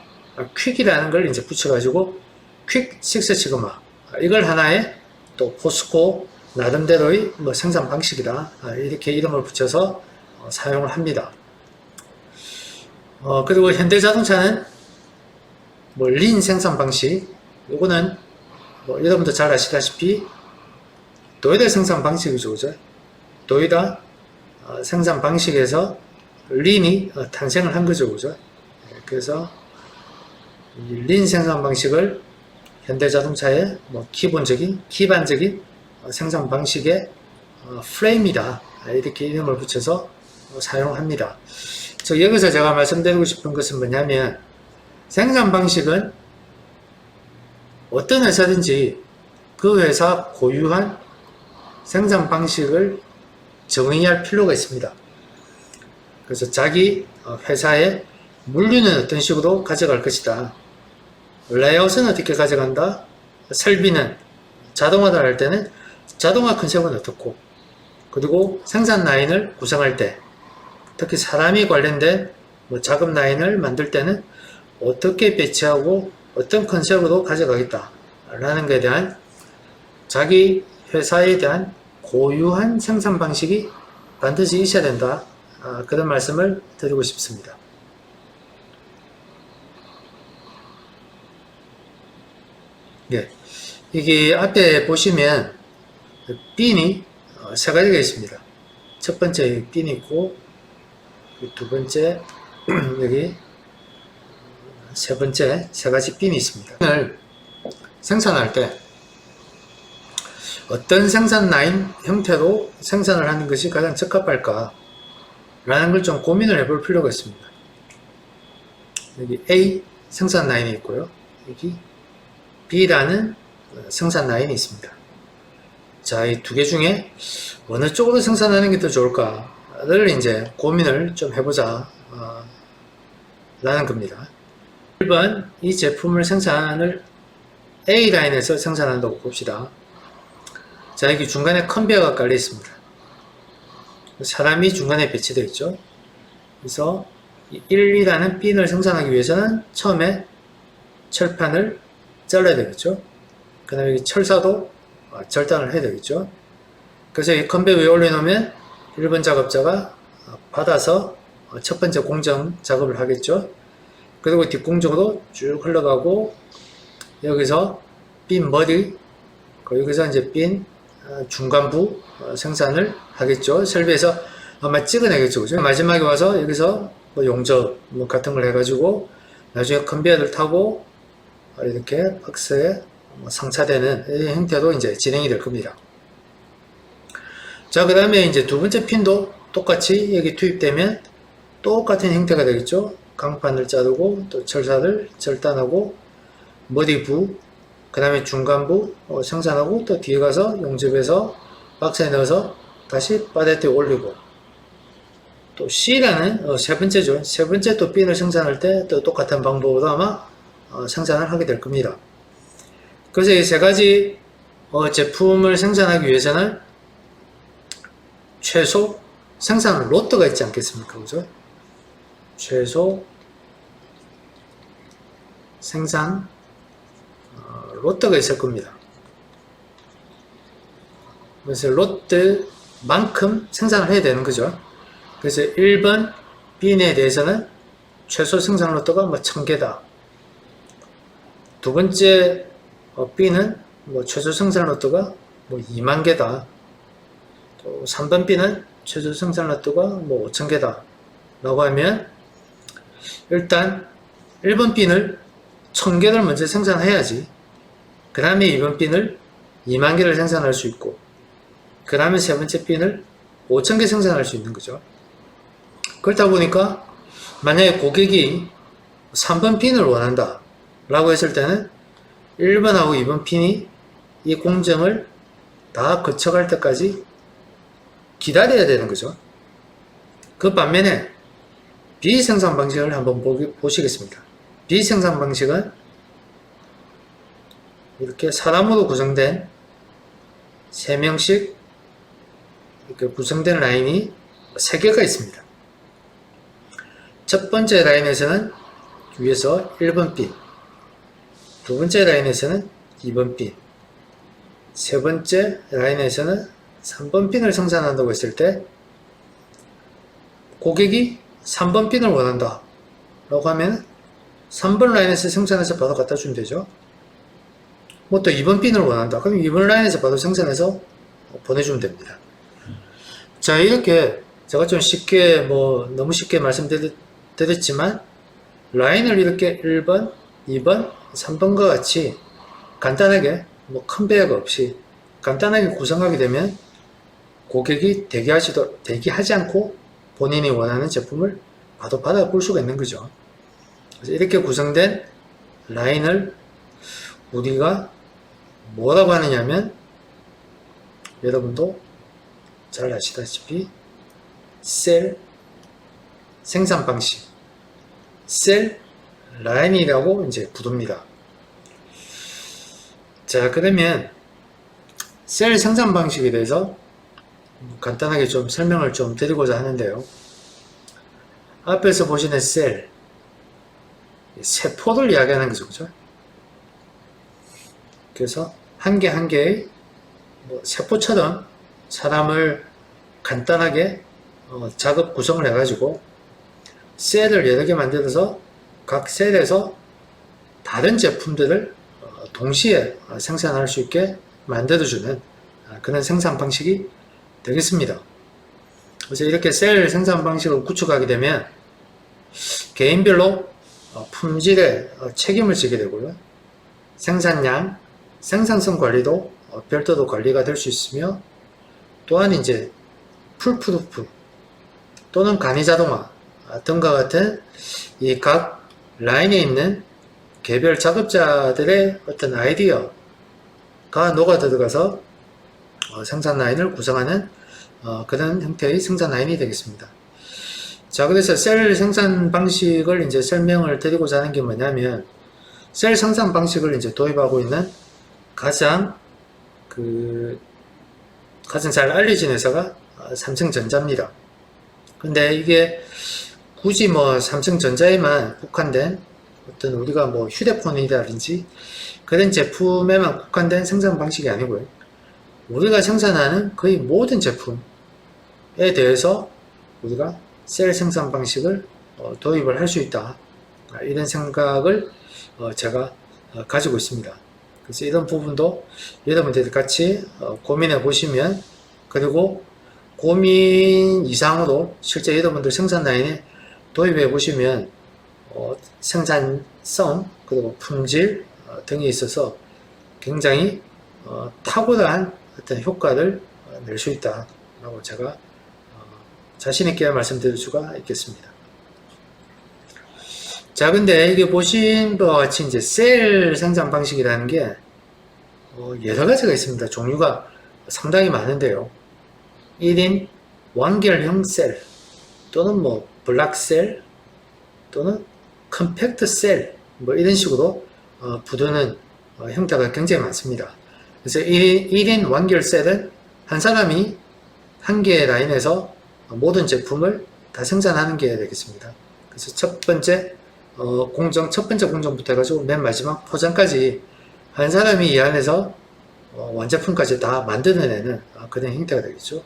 퀵이라는 걸 이제 붙여가지고 퀵 식스 시그마, 이걸 하나의 또 포스코 나름대로의 생산 방식이다, 이렇게 이름을 붙여서 사용을 합니다. 그리고 현대자동차는 린 생산 방식, 요거는 여러분도 잘 아시다시피 도이다 생산 방식이죠. 그죠? 도이다 생산 방식에서 린이 탄생을 한 거죠. 그죠? 그래서 린 생산 방식을 현대자동차의 기반적인 생산 방식의 프레임이다. 이렇게 이름을 붙여서 사용합니다. 여기서 제가 말씀드리고 싶은 것은 뭐냐면, 생산 방식은 어떤 회사든지 그 회사 고유한 생산 방식을 정의할 필요가 있습니다. 그래서 자기 회사의 물류는 어떤 식으로 가져갈 것이다. 레이아웃은 어떻게 가져간다. 설비는 자동화를 할 때는 자동화 컨셉은 어떻고, 그리고 생산 라인을 구성할 때, 특히 사람이 관련된 작업 라인을 만들 때는 어떻게 배치하고 어떤 컨셉으로 가져가겠다 라는 것에 대한 자기 회사에 대한 고유한 생산 방식이 반드시 있어야 된다. 그런 말씀을 드리고 싶습니다. 예, 이게 앞에 보시면 핀이 세 가지가 있습니다. 첫 번째 핀이 있고, 두 번째 여기 세 번째 세 가지 핀이 있습니다. 핀을 생산할 때 어떤 생산 라인 형태로 생산을 하는 것이 가장 적합할까 라는 걸 좀 고민을 해볼 필요가 있습니다. 여기 A 생산 라인이 있고요. 여기 B라는 생산 라인이 있습니다. 자, 이 두 개 중에 어느 쪽으로 생산하는 게 더 좋을까를 이제 고민을 좀 해보자 라는 겁니다. 1번, 이 제품을 생산을 A 라인에서 생산한다고 봅시다. 자, 여기 중간에 컨베어가 깔려 있습니다. 사람이 중간에 배치되어 있죠. 그래서 1이라는 핀을 생산하기 위해서는 처음에 철판을 잘라야 되겠죠. 그 다음에 여기 철사도 절단을 해야 되겠죠. 그래서 이 컨베이어 위에 올려놓으면 1번 작업자가 받아서 첫 번째 공정 작업을 하겠죠. 그리고 뒷공정으로 쭉 흘러가고, 여기서 핀 머리, 여기서 이제 핀 중간부 생산을 하겠죠. 설비에서 아마 찍어내겠죠. 그죠? 마지막에 와서 여기서 용접 같은 걸 해가지고 나중에 컨베이어를 타고 이렇게 박스에 상차되는 이 형태로 이제 진행이 될 겁니다. 자, 그 다음에 이제 두 번째 핀도 똑같이 여기 투입되면 똑같은 형태가 되겠죠. 강판을 자르고 또 철사를 절단하고 머리부, 그 다음에 중간부 생산하고, 또 뒤에 가서 용접해서 박스에 넣어서 다시 바데트에 올리고, 또 C라는 세 번째죠. 세 번째 또 핀을 생산할 때 또 똑같은 방법으로 아마 생산을 하게 될 겁니다. 그래서 이 세 가지 제품을 생산하기 위해서는 최소 생산 로트가 있지 않겠습니까? 그죠? 최소 생산 로트가 있을 겁니다. 그래서 로트만큼 생산을 해야 되는 거죠. 그래서 1번 빈에 대해서는 최소 생산 로트가 1000개다. 두 번째 B는 최소 생산 로트가 2만 개다. 또 3번 B는 최소 생산 로트가 5,000개다. 라고 하면 일단 1번 핀을 1000개를 먼저 생산해야지, 그 다음에 2번 핀을 2만 개를 생산할 수 있고, 그 다음에 세 번째 핀을 5,000개 생산할 수 있는 거죠. 그렇다 보니까 만약에 고객이 3번 핀을 원한다 라고 했을 때는 1번하고 2번 핀이 이 공정을 다 거쳐갈 때까지 기다려야 되는 거죠. 그 반면에 비생산 방식을 한번 보시겠습니다. 비생산 방식은 이렇게 사람으로 구성된 3명씩 이렇게 구성된 라인이 3개가 있습니다. 첫 번째 라인에서는 위에서 1번 핀, 두 번째 라인에서는 2번 핀, 세 번째 라인에서는 3번 핀을 생산한다고 했을 때 고객이 3번 핀을 원한다 라고 하면 3번 라인에서 생산해서 바로 갖다 주면 되죠. 또 2번 핀을 원한다 그럼 2번 라인에서 바로 생산해서 보내주면 됩니다. 자, 이렇게 제가 좀 쉽게 너무 쉽게 말씀드렸지만 라인을 이렇게 1번, 2번, 3번과 같이 간단하게 큰 배역 없이 간단하게 구성하게 되면 고객이 대기하지 않고 본인이 원하는 제품을 바로 받아볼 수가 있는 거죠. 그래서 이렇게 구성된 라인을 우리가 뭐라고 하느냐면 여러분도 잘 아시다시피 셀 생산 방식, 셀 라인이라고 이제 부릅니다. 자, 그러면 셀 생산 방식에 대해서 간단하게 좀 설명을 좀 드리고자 하는데요. 앞에서 보시는 셀, 세포를 이야기하는 거죠, 그죠? 그래서 한 개 한 개의 세포처럼 사람을 간단하게 작업 구성을 해가지고 셀을 여러 개 만들어서 각 셀에서 다른 제품들을 동시에 생산할 수 있게 만들어주는 그런 생산 방식이 되겠습니다. 그래서 이렇게 셀 생산 방식을 구축하게 되면 개인별로 품질에 책임을 지게 되고요. 생산량, 생산성 관리도 별도로 관리가 될 수 있으며 또한 이제 풀프루프 또는 간이자동화 등과 같은 이 각 라인에 있는 개별 작업자들의 어떤 아이디어가 녹아 들어가서 생산 라인을 구성하는 그런 형태의 생산 라인이 되겠습니다. 자, 그래서 셀 생산 방식을 이제 설명을 드리고자 하는 게 뭐냐면 셀 생산 방식을 이제 도입하고 있는 가장 잘 알려진 회사가 삼성전자입니다. 근데 이게 굳이 삼성전자에만 국한된 어떤 우리가 휴대폰이라든지 그런 제품에만 국한된 생산 방식이 아니고요. 우리가 생산하는 거의 모든 제품에 대해서 우리가 셀 생산 방식을 도입을 할 수 있다. 이런 생각을 제가 가지고 있습니다. 그래서 이런 부분도 여러분들이 같이 고민해 보시면, 그리고 고민 이상으로 실제 여러분들 생산 라인에 도입해 보시면 생산성 그리고 품질 등에 있어서 굉장히 탁월한 어떤 효과를 낼 수 있다 라고 제가 자신있게 말씀드릴 수가 있겠습니다. 자, 근데 이게 보신 바와 같이 이제 셀 생산 방식이라는 게 여러 가지가 있습니다. 종류가 상당히 많은데요. 1인 완결형 셀 또는 블락셀 또는 컴팩트 셀 이런 식으로 부르는 형태가 굉장히 많습니다. 그래서 1인 완결 셀은 한 사람이 한 개의 라인에서 모든 제품을 다 생산하는 게 되겠습니다. 그래서 첫 번째 공정부터 해가지고 맨 마지막 포장까지 한 사람이 이 안에서 완제품까지 다 만들어내는 그런 형태가 되겠죠.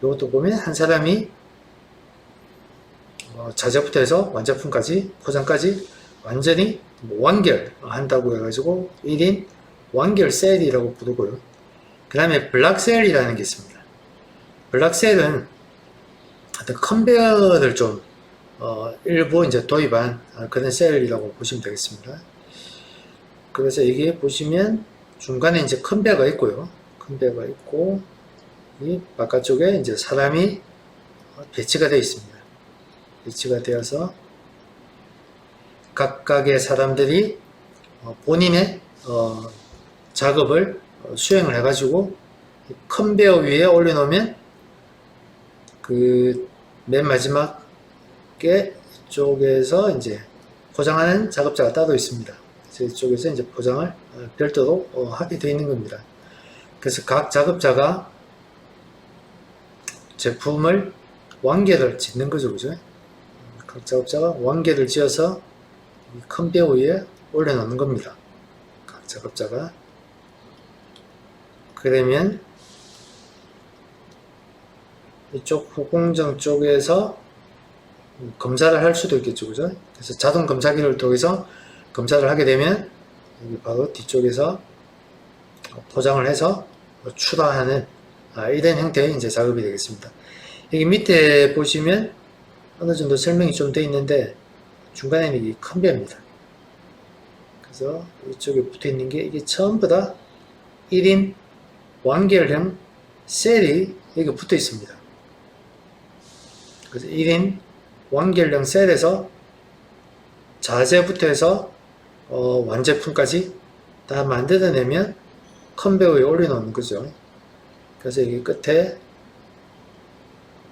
이것도 보면 한 사람이 자재부터 해서 완제품까지 포장까지 완전히 완결 한다고 해가지고 1인 완결 셀이라고 부르고요. 그 다음에 블락셀이라는 게 있습니다. 블락셀은 어떤 컨베어를 좀 일부 이제 도입한 그런 셀이라고 보시면 되겠습니다. 그래서 이게 보시면 중간에 이제 컨베어가 있고요. 컨베어가 있고 이 바깥쪽에 이제 사람이 배치가 되어 있습니다. 배치가 되어서 각각의 사람들이 본인의 작업을 수행을 해가지고 컨베어 위에 올려놓으면 그 맨 마지막에 이쪽에서 이제 포장하는 작업자가 따로 있습니다. 그래서 이쪽에서 이제 포장을 별도로 하게 되어 있는 겁니다. 그래서 각 작업자가 제품을 완결을 짓는 거죠, 그죠? 각 작업자가 완결을 지어서 컨베어 위에 올려놓는 겁니다. 각 작업자가. 그러면 이쪽 후공정 쪽에서 검사를 할 수도 있겠죠, 그죠? 그래서 자동 검사기를 통해서 검사를 하게 되면 여기 바로 뒤쪽에서 포장을 해서 출하하는 이런 형태의 이제 작업이 되겠습니다. 여기 밑에 보시면 어느 정도 설명이 좀 되어 있는데 중간에는 이 컨베어입니다. 그래서 이쪽에 붙어 있는 게 이게 전부 다 1인 완결형 셀이 여기 붙어 있습니다. 그래서 1인 완결형 셀에서 자재부터 해서 완제품까지 다 만들어내면 컨베어에 올려놓는 거죠. 그래서 여기 끝에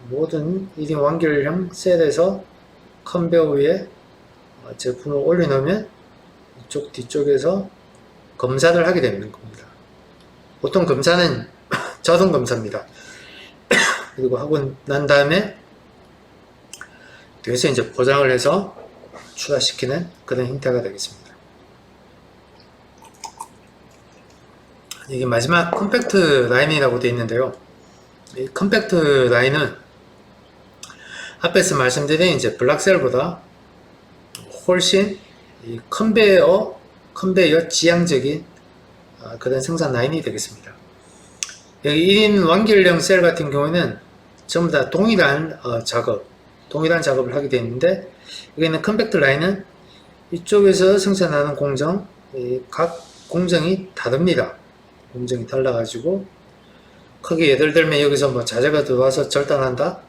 모든 1인 완결형 셀에서 컨베어 위에 제품을 올려놓으면 이쪽 뒤쪽에서 검사를 하게 되는 겁니다. 보통 검사는 자동 검사입니다. 그리고 하고 난 다음에 뒤에서 이제 포장을 해서 출하시키는 그런 형태가 되겠습니다. 이게 마지막 컴팩트 라인이라고 되어 있는데요. 이 컴팩트 라인은 앞에서 말씀드린 이제 블락셀보다 훨씬 이 컨베어 지향적인 그런 생산 라인이 되겠습니다. 여기 1인 완결형 셀 같은 경우에는 전부 다 동일한 작업을 하게 되어 있는데, 여기는 컴팩트 라인은 이쪽에서 생산하는 공정, 각 공정이 다릅니다. 공정이 달라가지고, 크게 예를 들면 여기서 뭐 자재가 들어와서 절단한다,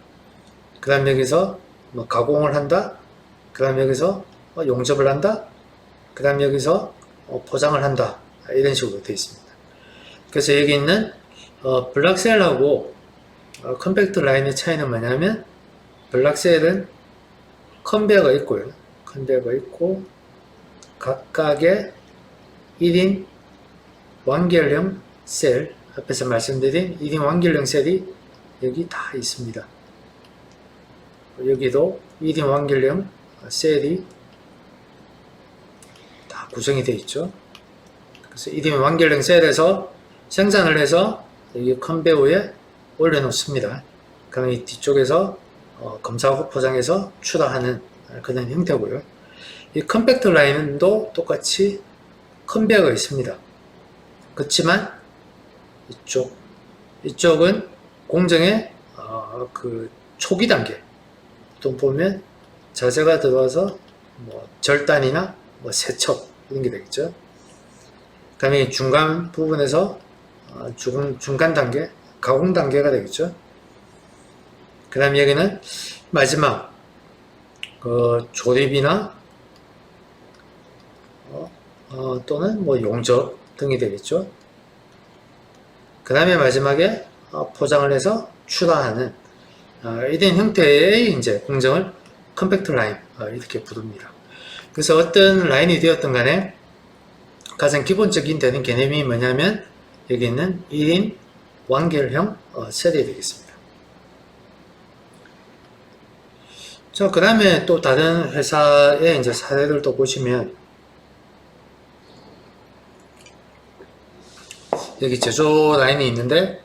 그 다음 여기서 뭐 가공을 한다, 그 다음 여기서 용접을 한다, 그 다음 여기서 포장을 한다, 이런 식으로 되어 있습니다. 그래서 여기 있는 블락셀하고 컴팩트 라인의 차이는 뭐냐면, 블락셀은 컨베어가 있고요. 컨베어가 있고 각각의 1인 완결형 셀, 앞에서 말씀드린 1인 완결형 셀이 여기 다 있습니다. 여기도 1인 완결형 셀이 다 구성이 되어 있죠. 그래서 1인 완결형 셀에서 생산을 해서 여기 컨베어에 올려놓습니다. 그럼 이 뒤쪽에서 검사하고 포장해서 출하하는 그런 형태고요. 이 컴팩트 라인도 똑같이 컨베어가 있습니다. 그렇지만 이쪽은 공정의 그 초기 단계, 또 보면 자재가 들어와서 뭐 절단이나 뭐 세척 이런 게 되겠죠. 그다음에 중간 부분에서 중간 단계, 가공 단계가 되겠죠. 그 다음 여기는 마지막 조립이나 또는 뭐 용접 등이 되겠죠. 그 다음에 마지막에 포장을 해서 출하하는 이런 형태의 이제 공정을 컴팩트 라인 이렇게 부릅니다. 그래서 어떤 라인이 되었든 간에 가장 기본적인 되는 개념이 뭐냐면 여기 있는 1인 완결형 셀이 되겠습니다. 자, 그 다음에 또 다른 회사의 이제 사례를 또 보시면, 여기 제조 라인이 있는데,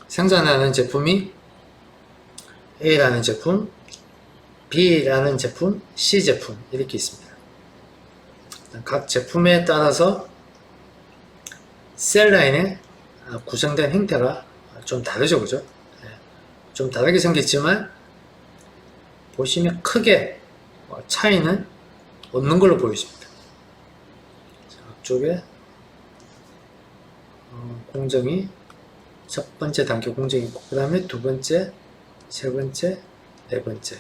생산하는 제품이 A라는 제품, B라는 제품, C 제품, 이렇게 있습니다. 각 제품에 따라서 셀 라인의 구성된 형태가 좀 다르죠, 그죠? 좀 다르게 생겼지만, 보시면 크게 차이는 없는 걸로 보여집니다. 앞쪽에 공정이 첫 번째 단계 공정이 있고, 그 다음에 두 번째, 세 번째, 네 번째,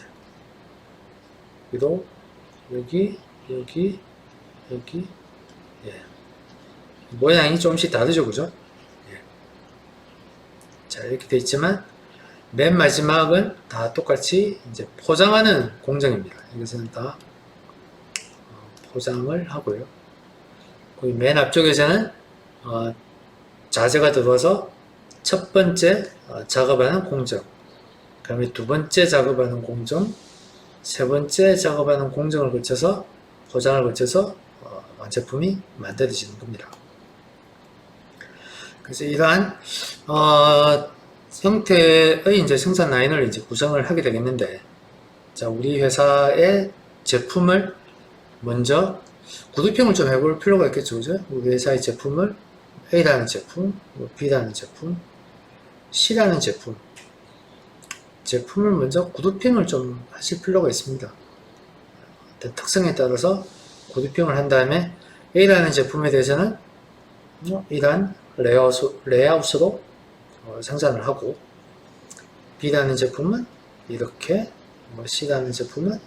그리고 여기, 예. 모양이 조금씩 다르죠, 그죠? 예. 자, 이렇게 되어 있지만 맨 마지막은 다 똑같이 이제 포장하는 공정입니다. 여기서는 다 포장을 하고요. 거기 맨 앞쪽에서는 자재가 들어와서 첫 번째 작업하는 공정, 그 다음에 두 번째 작업하는 공정, 세 번째 작업하는 공정을 거쳐서 포장을 거쳐서 완제품이 만들어지는 겁니다. 그래서 이러한 형태의 이제 생산 라인을 이제 구성을 하게 되겠는데, 자, 우리 회사의 제품을 먼저 구두평을 좀 해볼 필요가 있겠죠, 그죠? 우리 회사의 제품을 A라는 제품, B라는 제품, C라는 제품을 먼저 구도핑을 좀 하실 필요가 있습니다. 어떤 특성에 따라서 구도핑을 한 다음에 A라는 제품에 대해서는 이러한 레이아웃으로 생산을 하고, B라는 제품은 이렇게, C라는 제품은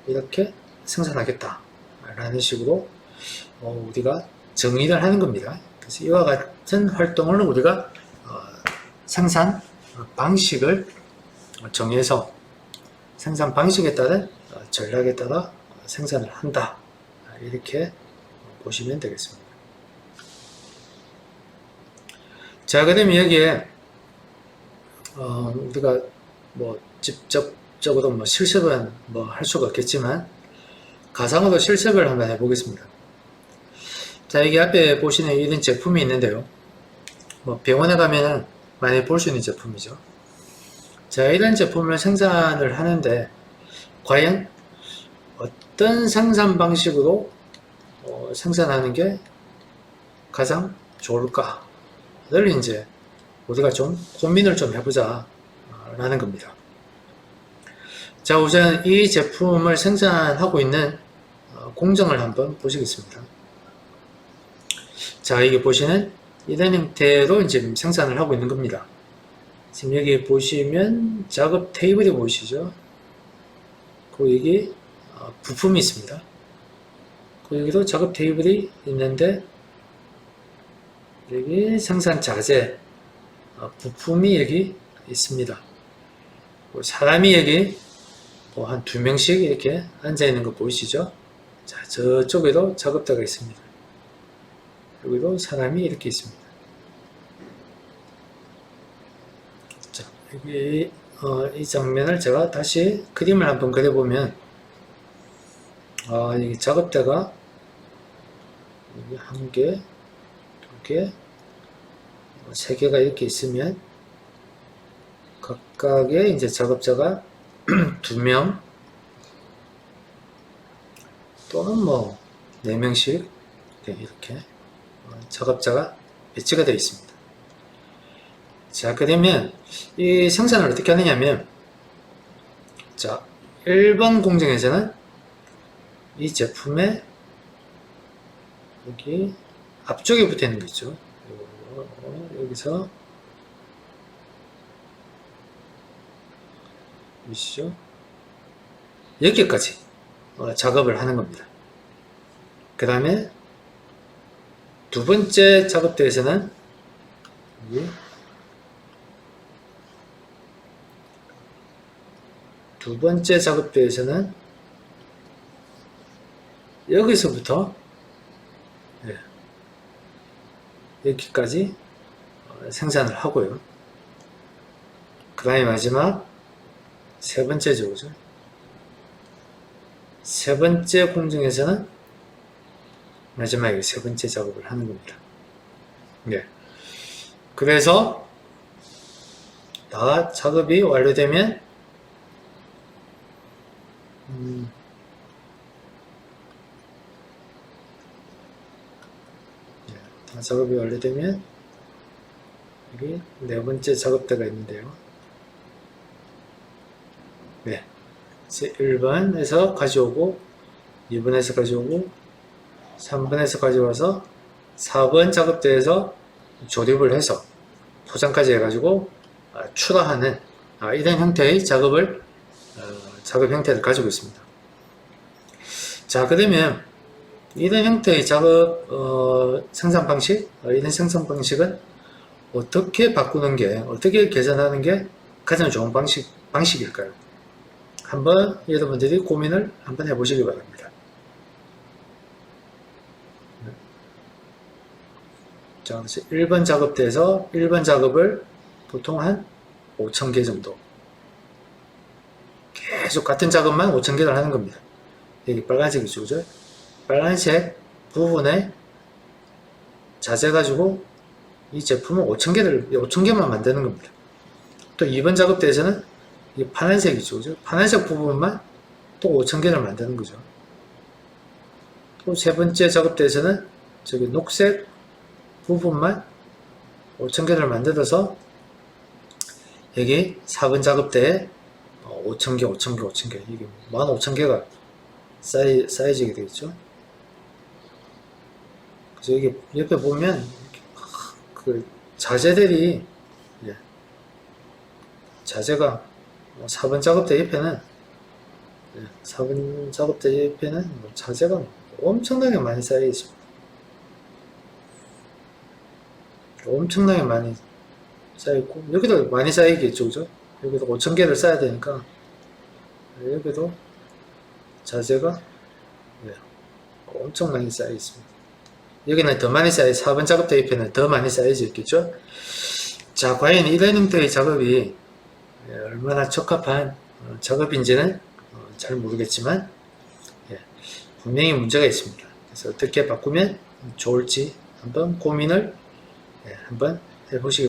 이렇게 생산하겠다 라는 식으로 우리가 정의를 하는 겁니다. 그래서 이와 같은 활동을 우리가 생산 방식을 정해서 생산 방식에 따른 전략에 따라 생산을 한다, 이렇게 보시면 되겠습니다. 자, 그 다음에 여기에 우리가 직접적으로 실습은 할 수가 없겠지만 가상으로 실습을 한번 해보겠습니다. 자, 여기 앞에 보시는 이런 제품이 있는데요. 병원에 가면은 많이 볼 수 있는 제품이죠. 자, 이런 제품을 생산을 하는데 과연 어떤 생산 방식으로 생산하는 게 가장 좋을까를 이제 우리가 좀 고민을 좀 해보자 라는 겁니다. 자, 우선 이 제품을 생산하고 있는 공정을 한번 보시겠습니다. 자, 여기 보시는 이런 형태로 이제 생산을 하고 있는 겁니다. 지금 여기 보시면 작업 테이블이 보이시죠? 그리고 여기 부품이 있습니다. 그리고 여기도 작업 테이블이 있는데 여기 생산 자재 부품이 여기 있습니다. 사람이 여기 한 2명씩 이렇게 앉아 있는 거 보이시죠? 자, 저쪽에도 작업대가 있습니다. 여기도 사람이 이렇게 있습니다. 자, 여기 이 장면을 제가 다시 그림을 한번 그려보면 여기 작업대가 여기 1개, 2개, 3개가 이렇게 있으면 각각의 이제 작업자가 2명 또는 4명씩 이렇게 작업자가 배치가 되어 있습니다. 자, 그러면 이 생산을 어떻게 하느냐면, 자, 1번 공정에서는 이 제품에 여기 앞쪽에 붙어 있는 거 있죠. 여기서 보시죠. 여기까지 작업을 하는 겁니다. 그 다음에 두 번째 작업대에서는 여기 두 번째 작업대에서는 여기서부터 여기까지 생산을 하고요. 그 다음에 마지막 세 번째죠, 그죠? 세 번째 공정에서는 마지막에 세 번째 작업을 하는 겁니다. 네. 그래서 다 작업이 완료되면 다 작업이 완료되면 여기 네 번째 작업대가 있는데요. 네. 1번에서 가져오고 2번에서 가져오고 3번에서 가져와서 4번 작업대에서 조립을 해서 포장까지 해가지고 출하하는 이런 형태의 작업 형태를 가지고 있습니다. 자, 그러면 이런 형태의 작업 생산 방식, 이런 생산 방식은 어떻게 바꾸는 게, 어떻게 개선하는 게 가장 좋은 방식일까요? 한번 여러분들이 고민을 한번 해보시기 바랍니다. 자, 그래서 1번 작업대에서 1번 작업을 보통 한 5,000개 정도 계속 같은 작업만 5,000개를 하는 겁니다. 여기 빨간색이죠, 그죠? 빨간색 부분에 자재 가지고 이 제품을 5,000개만 만드는 겁니다. 또 2번 작업대에서는 이 파란색이죠, 그죠? 파란색 부분만 또 5,000개를 만드는 거죠. 또 세 번째 작업대에서는 저기 녹색 부분만 5,000개를 만들어서 여기 4번 작업대에 5,000개, 5,000개, 5,000개, 이게 15,000개가 쌓여지게 되겠죠. 그래서 여기 옆에 보면 그 자재들이, 예, 자재가 4번 작업대 옆에는, 예, 4번 작업대 옆에는 자재가 엄청나게 많이 쌓여 있습니다. 엄청나게 많이 쌓여있고, 여기도 많이 쌓이겠죠, 그죠? 여기도 5,000개를 쌓아야 되니까, 여기도 자재가, 예, 엄청 많이 쌓여 있습니다. 여기는 더 많이 쌓여, 4번 작업대 옆에는 더 많이 쌓여져 있겠죠? 자, 과연 이런 형태의 작업이 얼마나 적합한 작업인지는 잘 모르겠지만, 예, 분명히 문제가 있습니다. 그래서 어떻게 바꾸면 좋을지 한번 고민을, 예, 한번 해보시기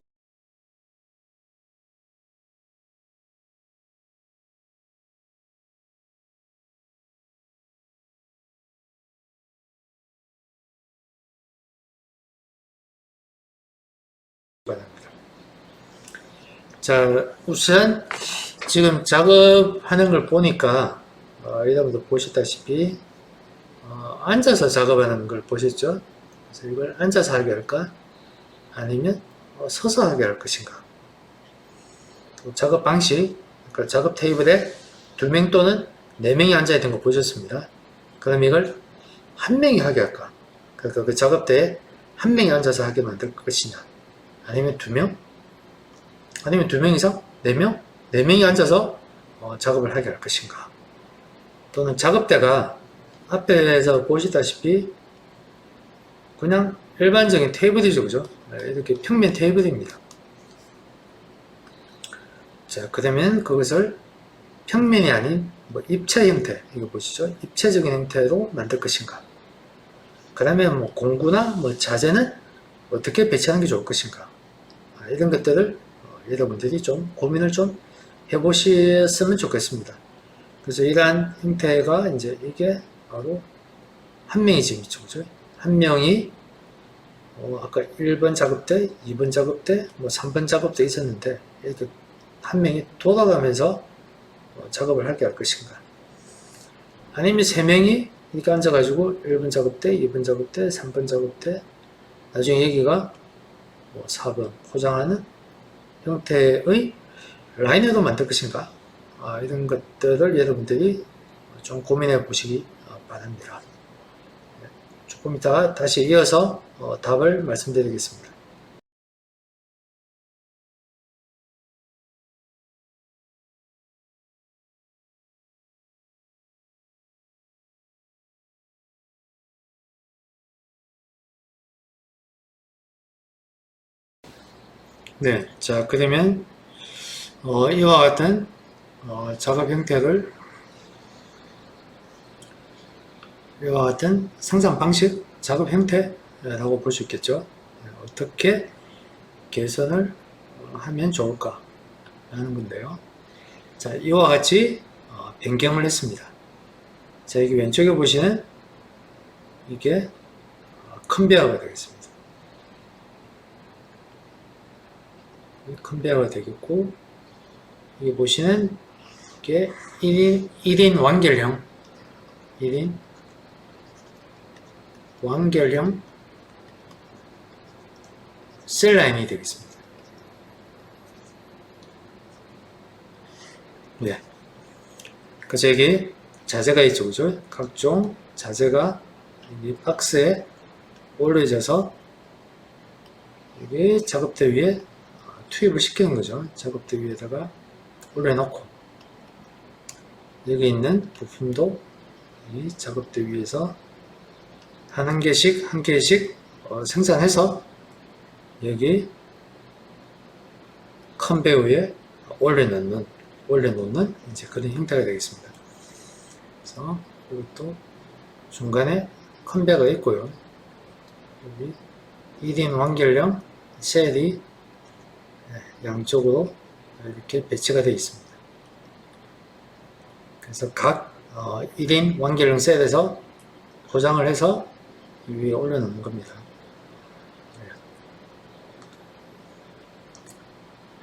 바랍니다. 자, 우선 지금 작업하는 걸 보니까 여러분도 보셨다시피 앉아서 작업하는 걸 보셨죠? 그래서 이걸 앉아서 하게 할까? 아니면 서서 하게 할 것인가? 또 작업 방식, 그러니까 작업 테이블에 2명 또는 4명이 앉아있던 거 보셨습니다. 그럼 이걸 1명이 하게 할까? 그러니까 그 작업대에 1명이 앉아서 하게 만들 것이냐? 아니면 2명? 아니면 2명 이상? 4명? 4명이 앉아서 작업을 하게 할 것인가? 또는 작업대가 앞에서 보시다시피 그냥 일반적인 테이블이죠, 그죠? 이렇게 평면 테이블입니다. 자, 그러면 그것을 평면이 아닌 입체 형태, 이거 보시죠? 입체적인 형태로 만들 것인가? 그러면 공구나 자재는 어떻게 배치하는 게 좋을 것인가? 이런 것들을 여러분들이 좀 고민을 좀 해보셨으면 좋겠습니다. 그래서 이러한 형태가 이제 이게 바로 1명이 지금 있죠, 그죠? 1명이 아까 1번 작업대, 2번 작업대, 3번 작업대 있었는데 이렇게 1명이 돌아가면서 작업을 하게 할 것인가? 아니면 3명이 이렇게 앉아가지고 1번 작업대, 2번 작업대, 3번 작업대, 나중에 여기가 4번 포장하는 형태의 라인으로 만들 것인가? 이런 것들을 여러분들이 좀 고민해 보시기 바랍니다. 조금 이따가 다시 이어서 답을 말씀드리겠습니다. 네, 자, 그러면 이와 같은 작업 형태를, 이와 같은 생산 방식, 작업 형태라고 볼 수 있겠죠. 어떻게 개선을 하면 좋을까 라는 건데요. 자, 이와 같이 변경을 했습니다. 자, 여기 왼쪽에 보시는 이게 컨베어가 되겠습니다. 컨베어가 되겠고, 여기 보시는 이게 1인 완결형, 1인 완결형 셀라인이 되겠습니다. 네. 그래서 여기 자재가 있죠, 그죠? 각종 자재가 이 박스에 올려져서 여기 작업대 위에 투입을 시키는 거죠. 작업대 위에다가 올려놓고 여기 있는 부품도 이 작업대 위에서 한 개씩 생산해서 여기 컨베어 위에 올려놓는 이제 그런 형태가 되겠습니다. 그래서 이것도 중간에 컨베어가 있고요. 여기 1인 완결형 셀이 양쪽으로 이렇게 배치가 되어 있습니다. 그래서 각 1인 완결형 셀에서 포장을 해서 위에 올려놓는 겁니다.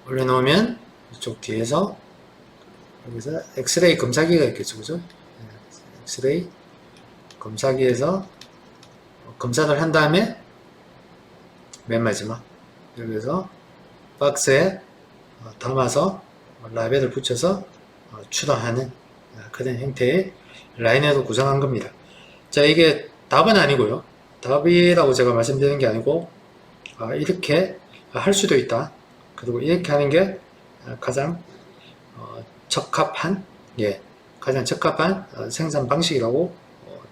올려놓으면 이쪽 뒤에서 여기서 엑스레이 검사기가 있겠죠, 그죠? 엑스레이 검사기에서 검사를 한 다음에 맨 마지막 여기서 박스에 담아서 라벨을 붙여서 출하하는 그런 형태의 라인업을 구성한 겁니다. 자, 이게 답은 아니고요. 답이라고 제가 말씀드리는 게 아니고 이렇게 할 수도 있다. 그리고 이렇게 하는 게 가장 적합한 가장 적합한 생산 방식이라고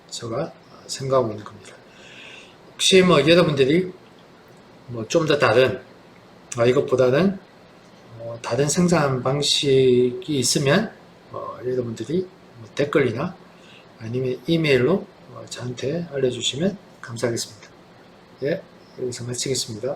제가 생각하고 있는 겁니다. 혹시 여러분들이 좀 더 다른 이것보다는 다른 생산 방식이 있으면 여러분들이 댓글이나 아니면 이메일로 저한테 알려주시면 감사하겠습니다. 예, 여기서 마치겠습니다.